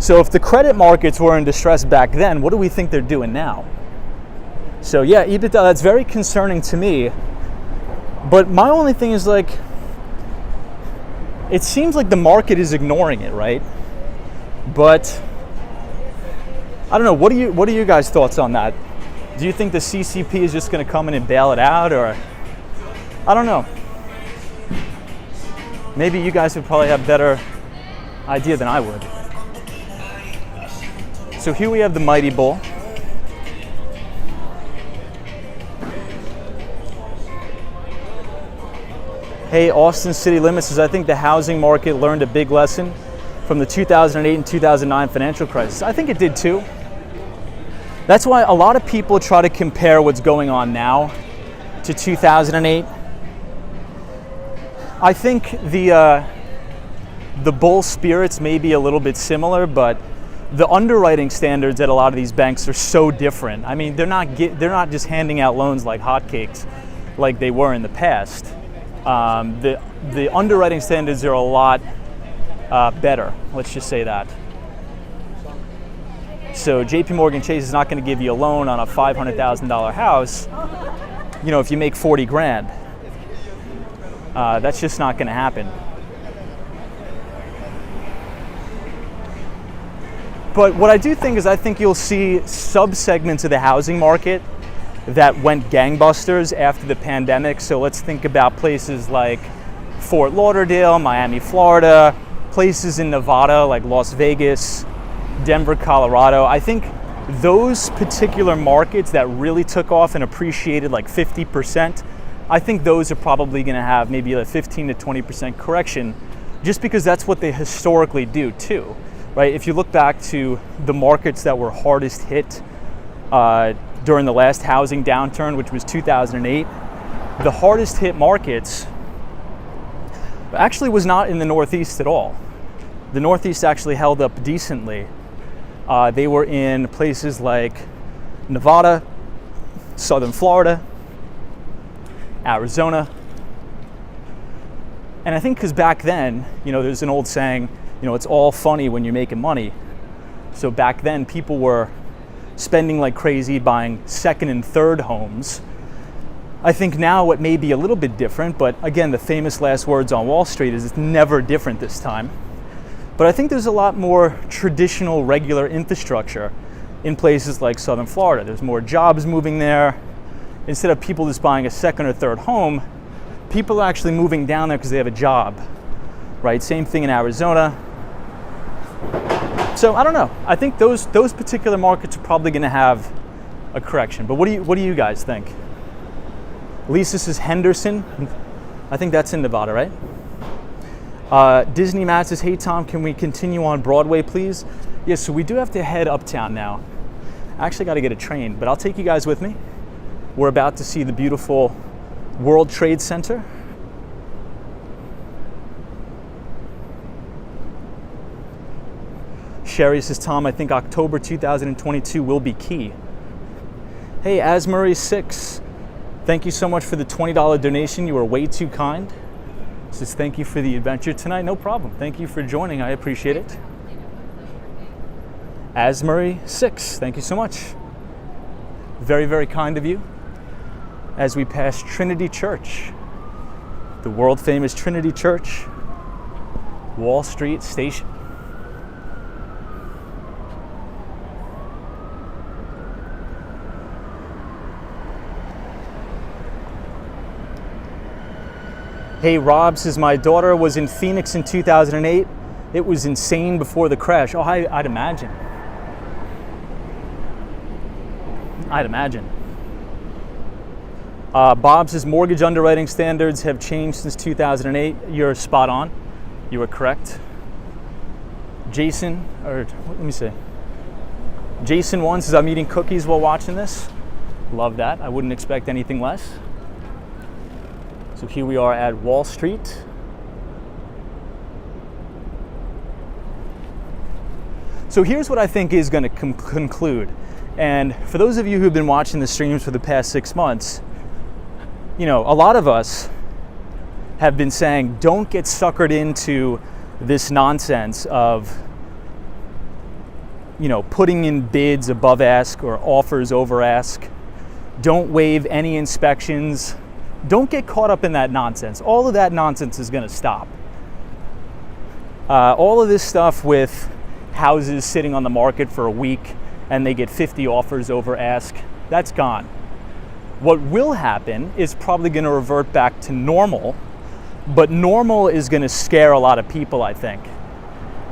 So if the credit markets were in distress back then, what do we think they're doing now? So yeah, EBITDA, that's very concerning to me. But my only thing is it seems like the market is ignoring it, right? But I don't know. What are your guys' thoughts on that? Do you think the CCP is just going to come in and bail it out, or I don't know. Maybe you guys would probably have a better idea than I would. So here we have the Mighty Bull. Hey, Austin City Limits says, I think the housing market learned a big lesson from the 2008 and 2009 financial crisis. I think it did too. That's why a lot of people try to compare what's going on now to 2008. I think the bull spirits may be a little bit similar, but the underwriting standards at a lot of these banks are so different. I mean, they're not just handing out loans like hotcakes like they were in the past. The underwriting standards are a lot better. Let's just say that. So JP Morgan Chase is not going to give you a loan on a $500,000 house, if you make 40 grand. That's just not going to happen. But what I do think is I think you'll see sub-segments of the housing market that went gangbusters after the pandemic. So let's think about places like Fort Lauderdale, Miami, Florida, places in Nevada like Las Vegas, Denver, Colorado. I think those particular markets that really took off and appreciated like 50%, I think those are probably going to have maybe a 15 to 20% correction, just because that's what they historically do too, right? If you look back to the markets that were hardest hit during the last housing downturn, which was 2008, the hardest hit markets actually was not in the Northeast at all. The Northeast actually held up decently. They were in places like Nevada, Southern Florida, Arizona. And I think because back then, there's an old saying, it's all funny when you're making money. So back then, people were spending like crazy buying second and third homes. I think now it may be a little bit different, but again, the famous last words on Wall Street is it's never different this time. But I think there's a lot more traditional, regular infrastructure in places like Southern Florida. There's more jobs moving there. Instead of people just buying a second or third home, people are actually moving down there because they have a job, right? Same thing in Arizona. So I don't know. I think those particular markets are probably going to have a correction. But what do you guys think? At least this is Henderson. I think that's in Nevada, right? Disney Matt says, hey Tom, can we continue on Broadway, please? Yes, so we do have to head uptown now. I actually got to get a train, but I'll take you guys with me. We're about to see the beautiful World Trade Center. Sherry says, Tom, I think October 2022 will be key. Hey, Asmurray6, thank you so much for the $20 donation. You were way too kind. Says, thank you for the adventure tonight. No problem. Thank you for joining. I appreciate it. Asmurray6, thank you so much. Very, very kind of you. As we pass Trinity Church, the world famous Trinity Church, Wall Street Station. Hey, Rob says, my daughter was in Phoenix in 2008. It was insane before the crash. Oh, I'd imagine. Bob says, mortgage underwriting standards have changed since 2008. You're spot on. You were correct. Jason 1 says, I'm eating cookies while watching this. Love that. I wouldn't expect anything less. So here we are at Wall Street. So here's what I think is going to conclude. And for those of you who've been watching the streams for the past 6 months, a lot of us have been saying, don't get suckered into this nonsense of, putting in bids above ask or offers over ask. Don't waive any inspections. Don't get caught up in that nonsense. All of that nonsense is going to stop. All of this stuff with houses sitting on the market for a week and they get 50 offers over ask, that's gone. What will happen is probably going to revert back to normal, but normal is going to scare a lot of people, I think.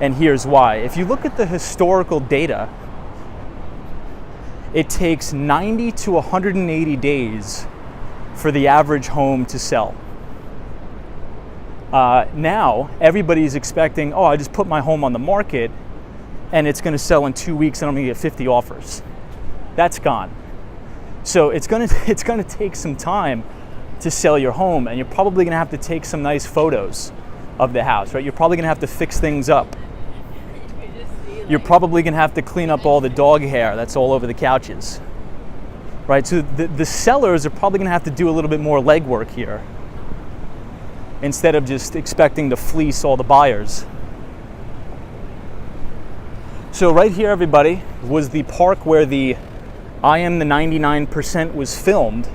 And here's why. If you look at the historical data, it takes 90 to 180 days for the average home to sell. Now, everybody's expecting, I just put my home on the market and it's going to sell in 2 weeks and I'm going to get 50 offers. That's gone. So it's going to take some time to sell your home, and you're probably going to have to take some nice photos of the house, right? You're probably going to have to fix things up. You're probably going to have to clean up all the dog hair that's all over the couches. Right, so the sellers are probably going to have to do a little bit more legwork here instead of just expecting to fleece all the buyers. So right here, everybody, was the park where the I Am the 99% was filmed.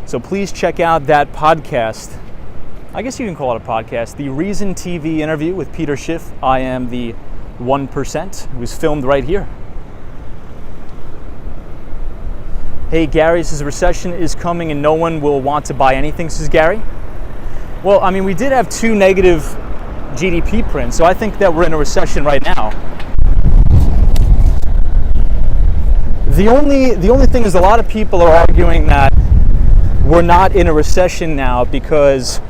So please check out that podcast. I guess you can call it a podcast. The Reason TV interview with Peter Schiff, I Am the 1%, was filmed right here. Hey, Gary says recession is coming and no one will want to buy anything, says Gary. Well, I mean, we did have 2 negative GDP prints, so I think that we're in a recession right now. The only thing is a lot of people are arguing that we're not in a recession now because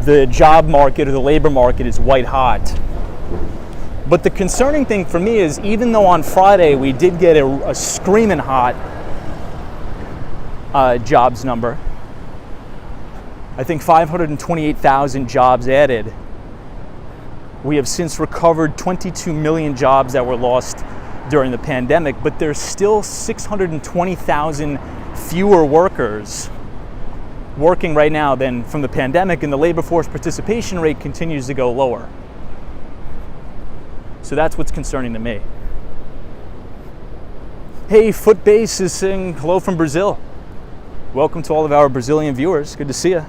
the job market or the labor market is white hot. But the concerning thing for me is, even though on Friday we did get a screaming hot jobs number, I think 528,000 jobs added. We have since recovered 22 million jobs that were lost during the pandemic, but there's still 620,000 fewer workers working right now than from the pandemic, and the labor force participation rate continues to go lower. So that's what's concerning to me. Hey, Footbase is saying hello from Brazil. Welcome to all of our Brazilian viewers. Good to see you.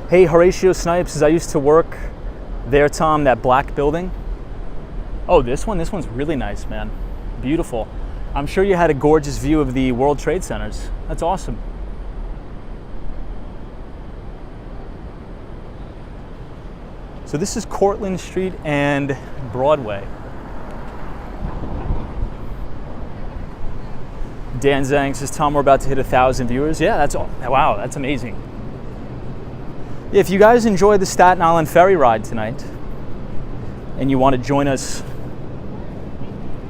Hey, Horatio Snipes says, I used to work there, Tom, that black building. Oh, this one's really nice, man. Beautiful. I'm sure you had a gorgeous view of the World Trade Centers. That's awesome. So this is Cortlandt Street and Broadway. Dan Zhang says, Tom, we're about to hit 1,000 viewers. Yeah, wow, that's amazing. If you guys enjoyed the Staten Island ferry ride tonight and you want to join us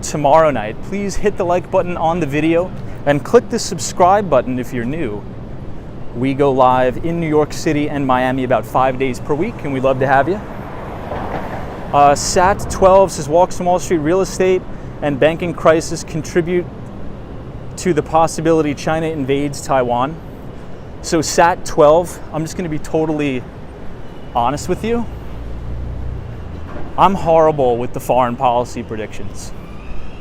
tomorrow night, please hit the like button on the video and click the subscribe button if you're new. We go live in New York City and Miami about 5 days per week, and we'd love to have you. Sat12 says, Walks on Wall Street, real estate and banking crisis contribute to the possibility China invades Taiwan. So Sat12, I'm just going to be totally honest with you. I'm horrible with the foreign policy predictions.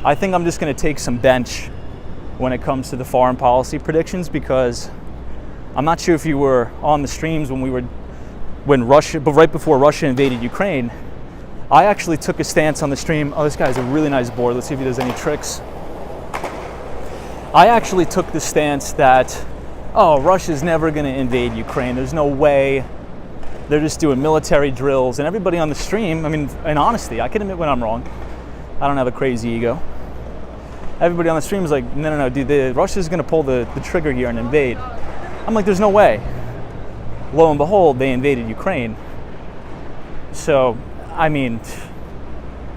I think I'm just going to take some bench when it comes to the foreign policy predictions, because I'm not sure if you were on the streams when Russia, but right before Russia invaded Ukraine, I actually took a stance on the stream. Oh, this guy has a really nice board. Let's see if he does any tricks. I actually took the stance that, oh, Russia's never going to invade Ukraine. There's no way. They're just doing military drills. And everybody on the stream, I mean, in honesty, I can admit when I'm wrong. I don't have a crazy ego. Everybody on the stream is like, no, dude, Russia's going to pull the trigger here and invade. I'm like, there's no way. Lo and behold, they invaded Ukraine. So, I mean,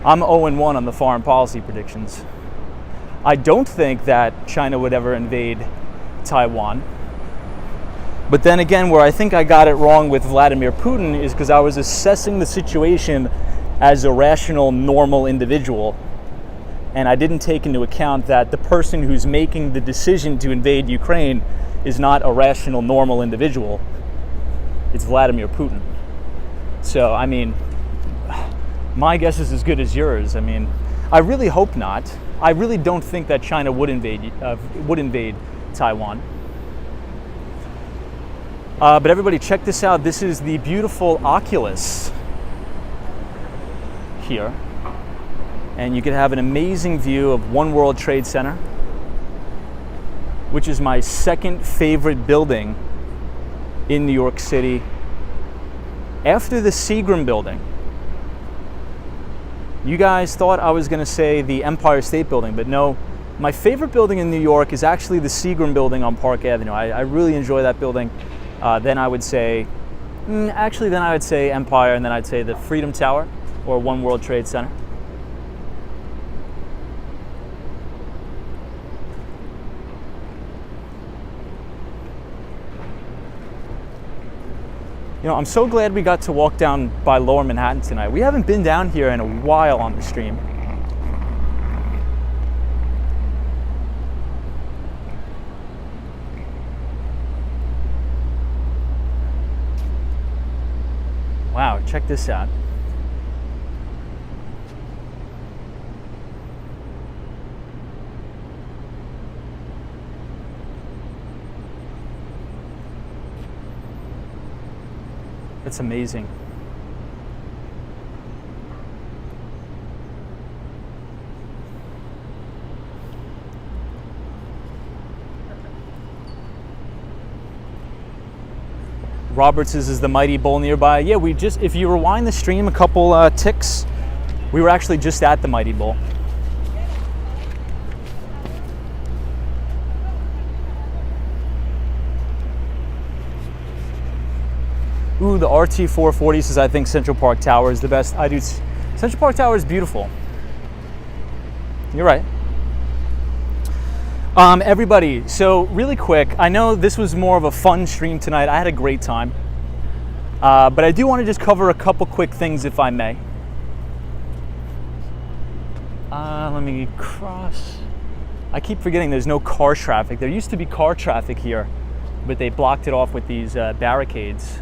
I'm 0-1 on the foreign policy predictions. I don't think that China would ever invade Taiwan. But then again, where I think I got it wrong with Vladimir Putin is because I was assessing the situation as a rational, normal individual. And I didn't take into account that the person who's making the decision to invade Ukraine is not a rational, normal individual. It's Vladimir Putin. So, I mean, my guess is as good as yours. I mean, I really hope not. I really don't think that China would invade Taiwan. But everybody, check this out. This is the beautiful Oculus here. And you can have an amazing view of One World Trade Center, which is my second favorite building in New York City after the Seagram building. You guys thought I was going to say the Empire State Building, but no. My favorite building in New York is actually the Seagram building on Park Avenue. I really enjoy that building. Then I would say Empire, and then I'd say the Freedom Tower or One World Trade Center. You know, I'm so glad we got to walk down by Lower Manhattan tonight. We haven't been down here in a while on the stream. Wow, check this out. That's amazing. Roberts is the Mighty Bowl nearby. Yeah, if you rewind the stream a couple ticks, we were actually just at the Mighty Bowl. Ooh, the RT440 says, I think Central Park Tower is the best. I do. Central Park Tower is beautiful. You're right. Everybody, so really quick, I know this was more of a fun stream tonight. I had a great time. But I do want to just cover a couple quick things, if I may. Let me cross. I keep forgetting there's no car traffic. There used to be car traffic here, but they blocked it off with these barricades.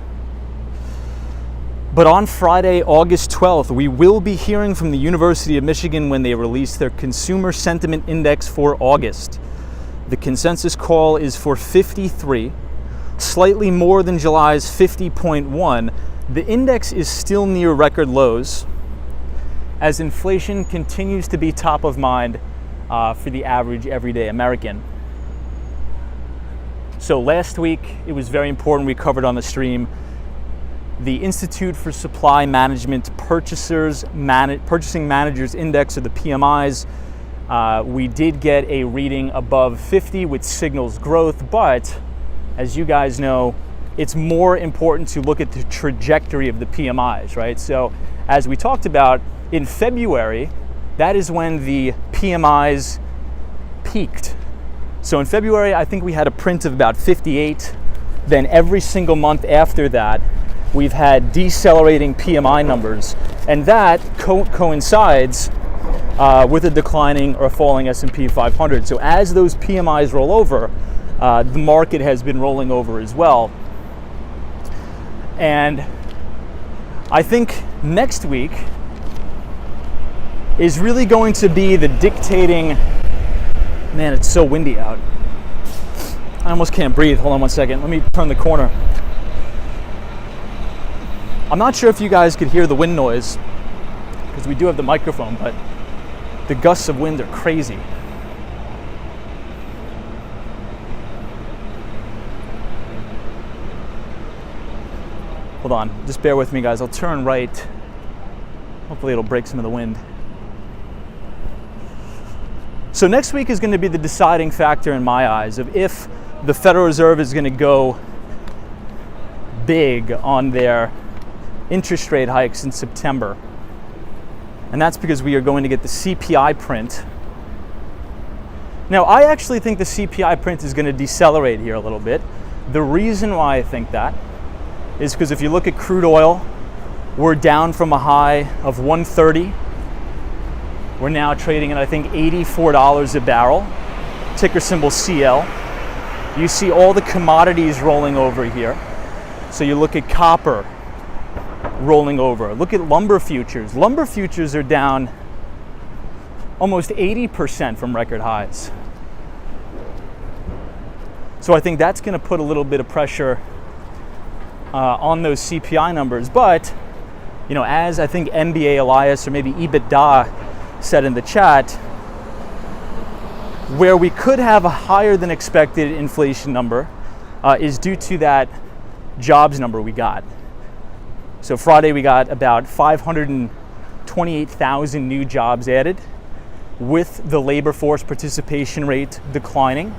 But on Friday, August 12th, we will be hearing from the University of Michigan when they release their Consumer Sentiment Index for August. The consensus call is for 53, slightly more than July's 50.1. The index is still near record lows as inflation continues to be top of mind for the average everyday American. So last week, it was very important, we covered on the stream, the Institute for Supply Management Purchasing Managers Index, or the PMIs. We did get a reading above 50, which signals growth, but as you guys know, it's more important to look at the trajectory of the PMIs, right? So as we talked about, in February, that is when the PMIs peaked. So in February, I think we had a print of about 58. Then every single month after that, we've had decelerating PMI numbers. And that coincides with a declining or falling S&P 500. So as those PMIs roll over, the market has been rolling over as well. And I think next week is really going to be the dictating. Man, it's so windy out. I almost can't breathe. Hold on one second. Let me turn the corner. I'm not sure if you guys could hear the wind noise because we do have the microphone, but the gusts of wind are crazy. Hold on, just bear with me, guys. I'll turn right. Hopefully it'll break some of the wind. So next week is going to be the deciding factor in my eyes of if the Federal Reserve is going to go big on their interest rate hikes in September. And that's because we are going to get the CPI print. Now, I actually think the CPI print is going to decelerate here a little bit. The reason why I think that is because if you look at crude oil, we're down from a high of 130. We're now trading at, I think, $84 a barrel, ticker symbol CL. You see all the commodities rolling over here. So you look at copper rolling over. Look at lumber futures. Lumber futures are down almost 80% from record highs. So I think that's going to put a little bit of pressure on those CPI numbers. But, you know, as I think MBA Elias or maybe EBITDA said in the chat, where we could have a higher than expected inflation number is due to that jobs number we got. So Friday we got about 528,000 new jobs added with the labor force participation rate declining,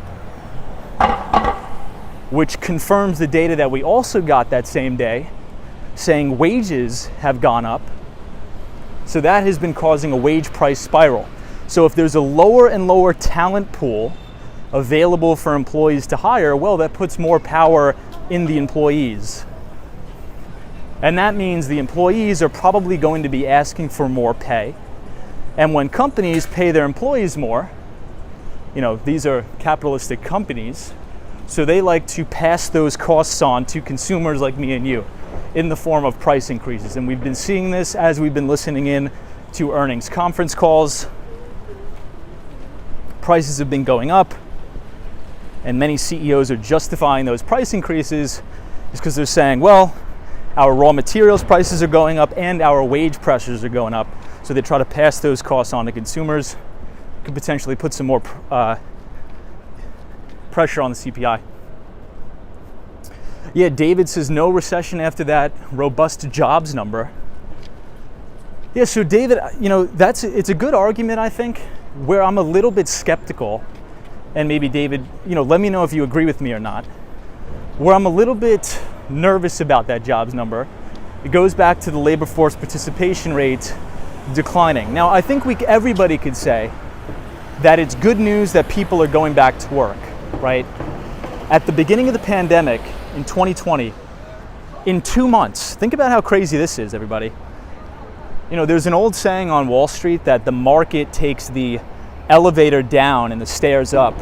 which confirms the data that we also got that same day saying wages have gone up. So that has been causing a wage price spiral. So if there's a lower and lower talent pool available for employees to hire, well, that puts more power in the employees. And that means the employees are probably going to be asking for more pay. And when companies pay their employees more, you know, these are capitalistic companies, so they like to pass those costs on to consumers like me and you in the form of price increases. And we've been seeing this as we've been listening in to earnings conference calls. Prices have been going up, and many CEOs are justifying those price increases is because they're saying, well, our raw materials prices are going up and our wage pressures are going up. So they try to pass those costs on to consumers. Could potentially put some more pressure on the CPI. Yeah, David says no recession after that robust jobs number. Yeah, so David, you know, it's a good argument, I think, where I'm a little bit skeptical, and maybe David, you know, let me know if you agree with me or not, where I'm a little bit nervous about that jobs number. It goes back to the labor force participation rate declining. Now, I think everybody could say that it's good news that people are going back to work, right? At the beginning of the pandemic in 2020, in 2 months, think about how crazy this is, everybody. You know, there's an old saying on Wall Street that the market takes the elevator down and the stairs up.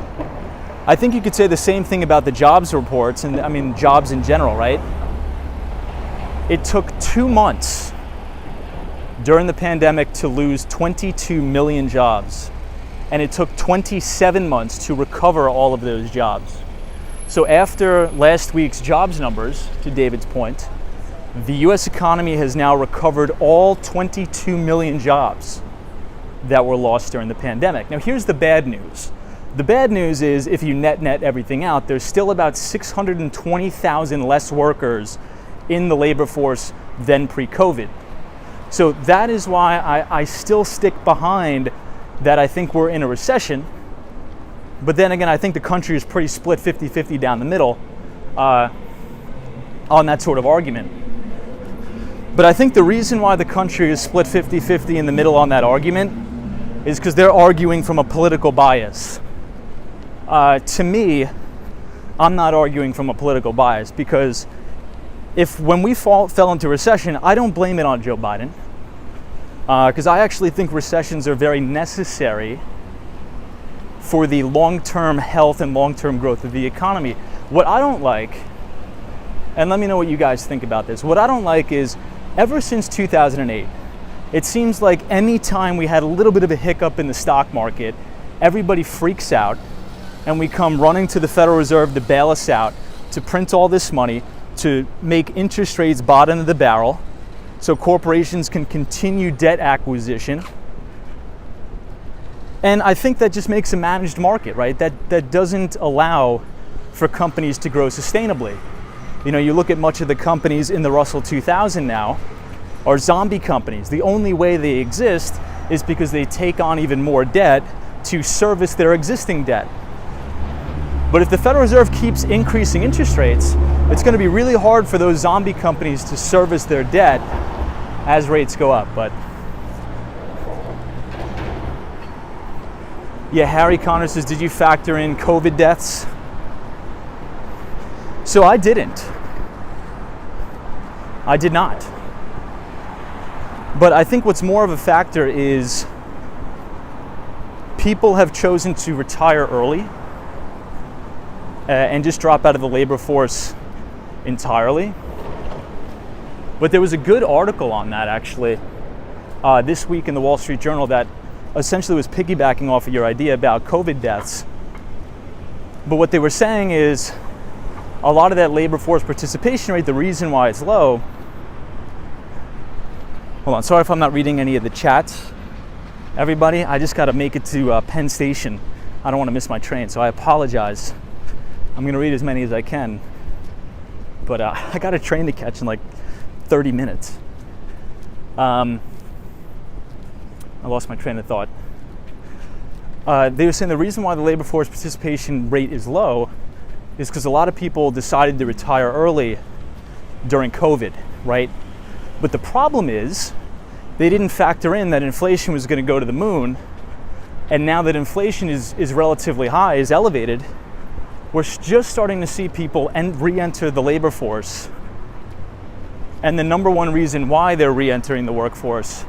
I think you could say the same thing about the jobs reports, and I mean jobs in general, right? It took 2 months during the pandemic to lose 22 million jobs, and it took 27 months to recover all of those jobs. So after last week's jobs numbers, to David's point, the US economy has now recovered all 22 million jobs that were lost during the pandemic. Now here's the bad news. The bad news is if you net everything out, there's still about 620,000 less workers in the labor force than pre-COVID. So that is why I still stick behind that I think we're in a recession. But then again, I think the country is pretty split 50-50 down the middle on that sort of argument. But I think the reason why the country is split 50-50 in the middle on that argument is because they're arguing from a political bias. To me, I'm not arguing from a political bias, because when we fell into recession, I don't blame it on Joe Biden, because I actually think recessions are very necessary for the long-term health and long-term growth of the economy. What I don't like, and let me know what you guys think about this, what I don't like is ever since 2008, it seems like any time we had a little bit of a hiccup in the stock market, everybody freaks out and we come running to the Federal Reserve to bail us out, to print all this money, to make interest rates bottom of the barrel so corporations can continue debt acquisition. And I think that just makes a managed market, right? That doesn't allow for companies to grow sustainably. You know, you look at much of the companies in the Russell 2000 now are zombie companies. The only way they exist is because they take on even more debt to service their existing debt. But if the Federal Reserve keeps increasing interest rates, it's going to be really hard for those zombie companies to service their debt as rates go up. But yeah, Harry Connor says, did you factor in COVID deaths? So I didn't. I did not. But I think what's more of a factor is people have chosen to retire early and just drop out of the labor force entirely. But there was a good article on that actually this week in the Wall Street Journal that essentially was piggybacking off of your idea about COVID deaths. But what they were saying is a lot of that labor force participation rate, the reason why it's low. Hold on, sorry if I'm not reading any of the chats. Everybody, I just got to make it to Penn Station. I don't want to miss my train, so I apologize. I'm going to read as many as I can. But I got a train to catch in like 30 minutes. I lost my train of thought. They were saying the reason why the labor force participation rate is low is because a lot of people decided to retire early during COVID, right? But the problem is they didn't factor in that inflation was going to go to the moon. And now that inflation is relatively high, is elevated, we're just starting to see people re-enter the labor force. And the number one reason why they're re-entering the workforce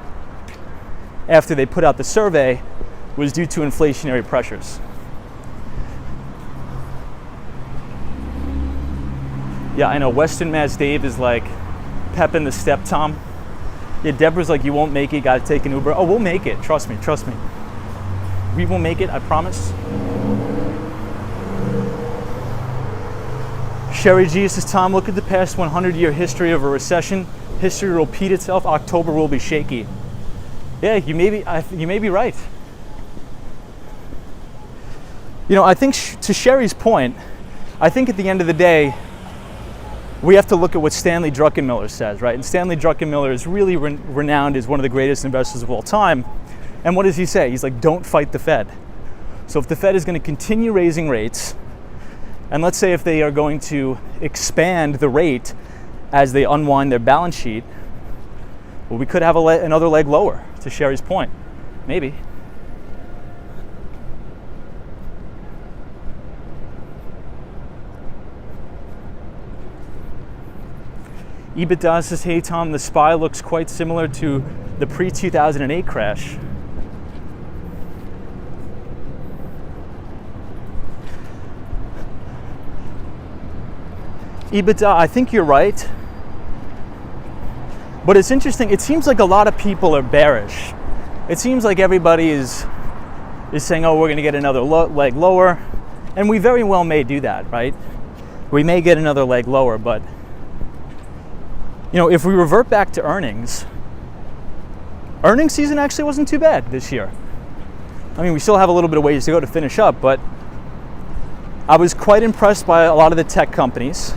after they put out the survey was due to inflationary pressures. Yeah, I know Western Mass Dave is like pepping the step Tom. Yeah, Deborah's like, you won't make it, gotta take an Uber. Oh, we'll make it, trust me. We will make it, I promise. Sherry G says, Tom, look at the past 100-year history of a recession. History will repeat itself. October will be shaky. Yeah, you may be right. You know, I think to Sherry's point, I think at the end of the day, we have to look at what Stanley Druckenmiller says, right? And Stanley Druckenmiller is really renowned as one of the greatest investors of all time. And what does he say? He's like, don't fight the Fed. So if the Fed is going to continue raising rates, and let's say if they are going to expand the rate as they unwind their balance sheet, well, we could have another leg lower, to Sherry's point. Maybe. EBITDA says, hey Tom, the SPY looks quite similar to the pre-2008 crash. EBITDA, I think you're right. But it's interesting, it seems like a lot of people are bearish. It seems like everybody is saying, oh, we're going to get another leg lower. And we very well may do that, right? We may get another leg lower, but if we revert back to earnings season actually wasn't too bad this year. I mean, we still have a little bit of ways to go to finish up, but I was quite impressed by a lot of the tech companies.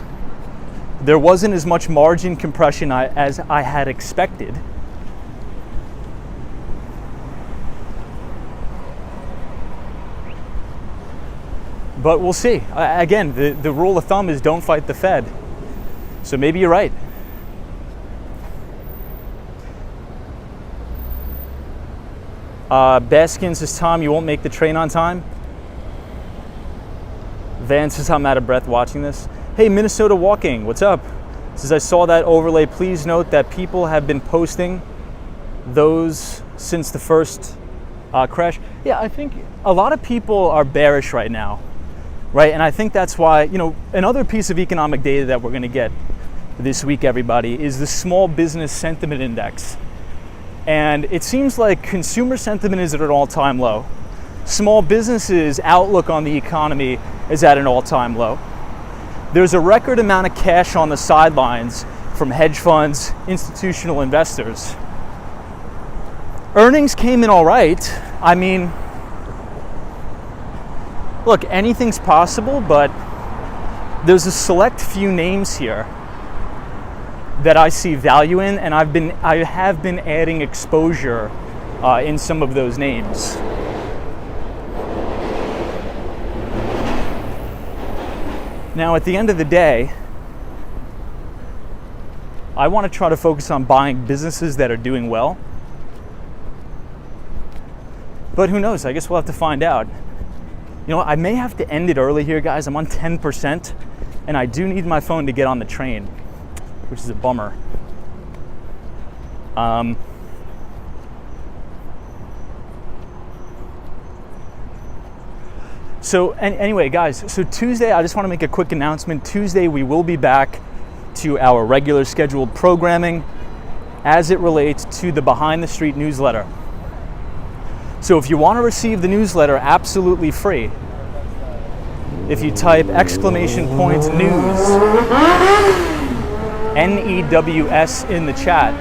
There wasn't as much margin compression as I had expected. But we'll see. Again, the rule of thumb is don't fight the Fed. So maybe you're right. Baskin says, Tom, you won't make the train on time. Van says, I'm out of breath watching this. Hey, Minnesota Walking, what's up? Says, I saw that overlay. Please note that people have been posting those since the first crash. Yeah, I think a lot of people are bearish right now, right? And I think that's why, another piece of economic data that we're going to get this week, everybody, is the Small Business Sentiment Index. And it seems like consumer sentiment is at an all-time low. Small businesses' outlook on the economy is at an all-time low. There's a record amount of cash on the sidelines from hedge funds, institutional investors. Earnings came in all right. I mean, look, anything's possible, but there's a select few names here that I see value in, and I have been adding exposure in some of those names. Now, at the end of the day, I want to try to focus on buying businesses that are doing well. But who knows? I guess we'll have to find out. I may have to end it early here, guys. I'm on 10%, and I do need my phone to get on the train, which is a bummer. So anyway, guys, so Tuesday, I just want to make a quick announcement. Tuesday, we will be back to our regular scheduled programming as it relates to the Behind the Street newsletter. So if you want to receive the newsletter absolutely free, if you type !news, NEWS in the chat,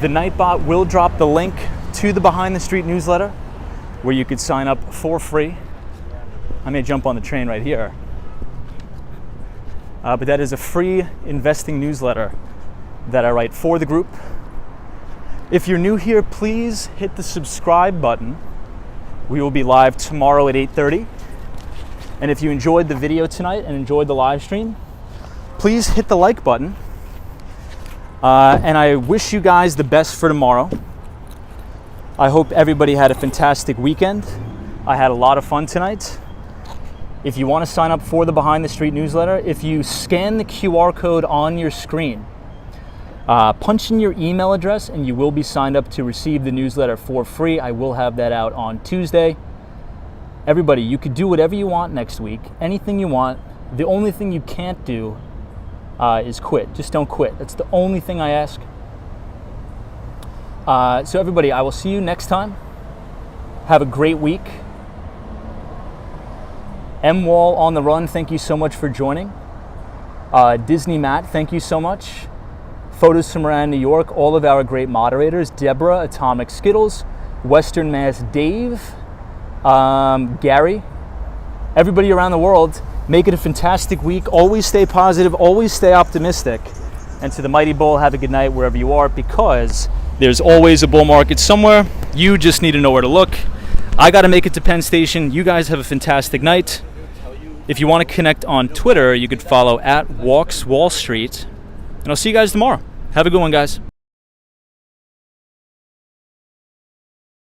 the Nightbot will drop the link to the Behind the Street newsletter where you could sign up for free. I may jump on the train right here. But that is a free investing newsletter that I write for the group. If you're new here, please hit the subscribe button. We will be live tomorrow at 8:30. And if you enjoyed the video tonight and enjoyed the live stream, please hit the like button. And I wish you guys the best for tomorrow. I hope everybody had a fantastic weekend. I had a lot of fun tonight. If you want to sign up for the Behind the Street newsletter, if you scan the QR code on your screen, punch in your email address and you will be signed up to receive the newsletter for free. I will have that out on Tuesday. Everybody, you could do whatever you want next week, anything you want. The only thing you can't do is quit. Just don't quit. That's the only thing I ask. So everybody, I will see you next time. Have a great week. M-Wall on the Run, thank you so much for joining. Disney Matt, thank you so much. Photos from around New York, all of our great moderators, Deborah, Atomic Skittles, Western Mass Dave, Gary, everybody around the world, make it a fantastic week. Always stay positive, always stay optimistic. And to the Mighty Bull, have a good night wherever you are, because there's always a bull market somewhere. You just need to know where to look. I got to make it to Penn Station. You guys have a fantastic night. If you want to connect on Twitter, you could follow @WalksWallStreet. And I'll see you guys tomorrow. Have a good one, guys.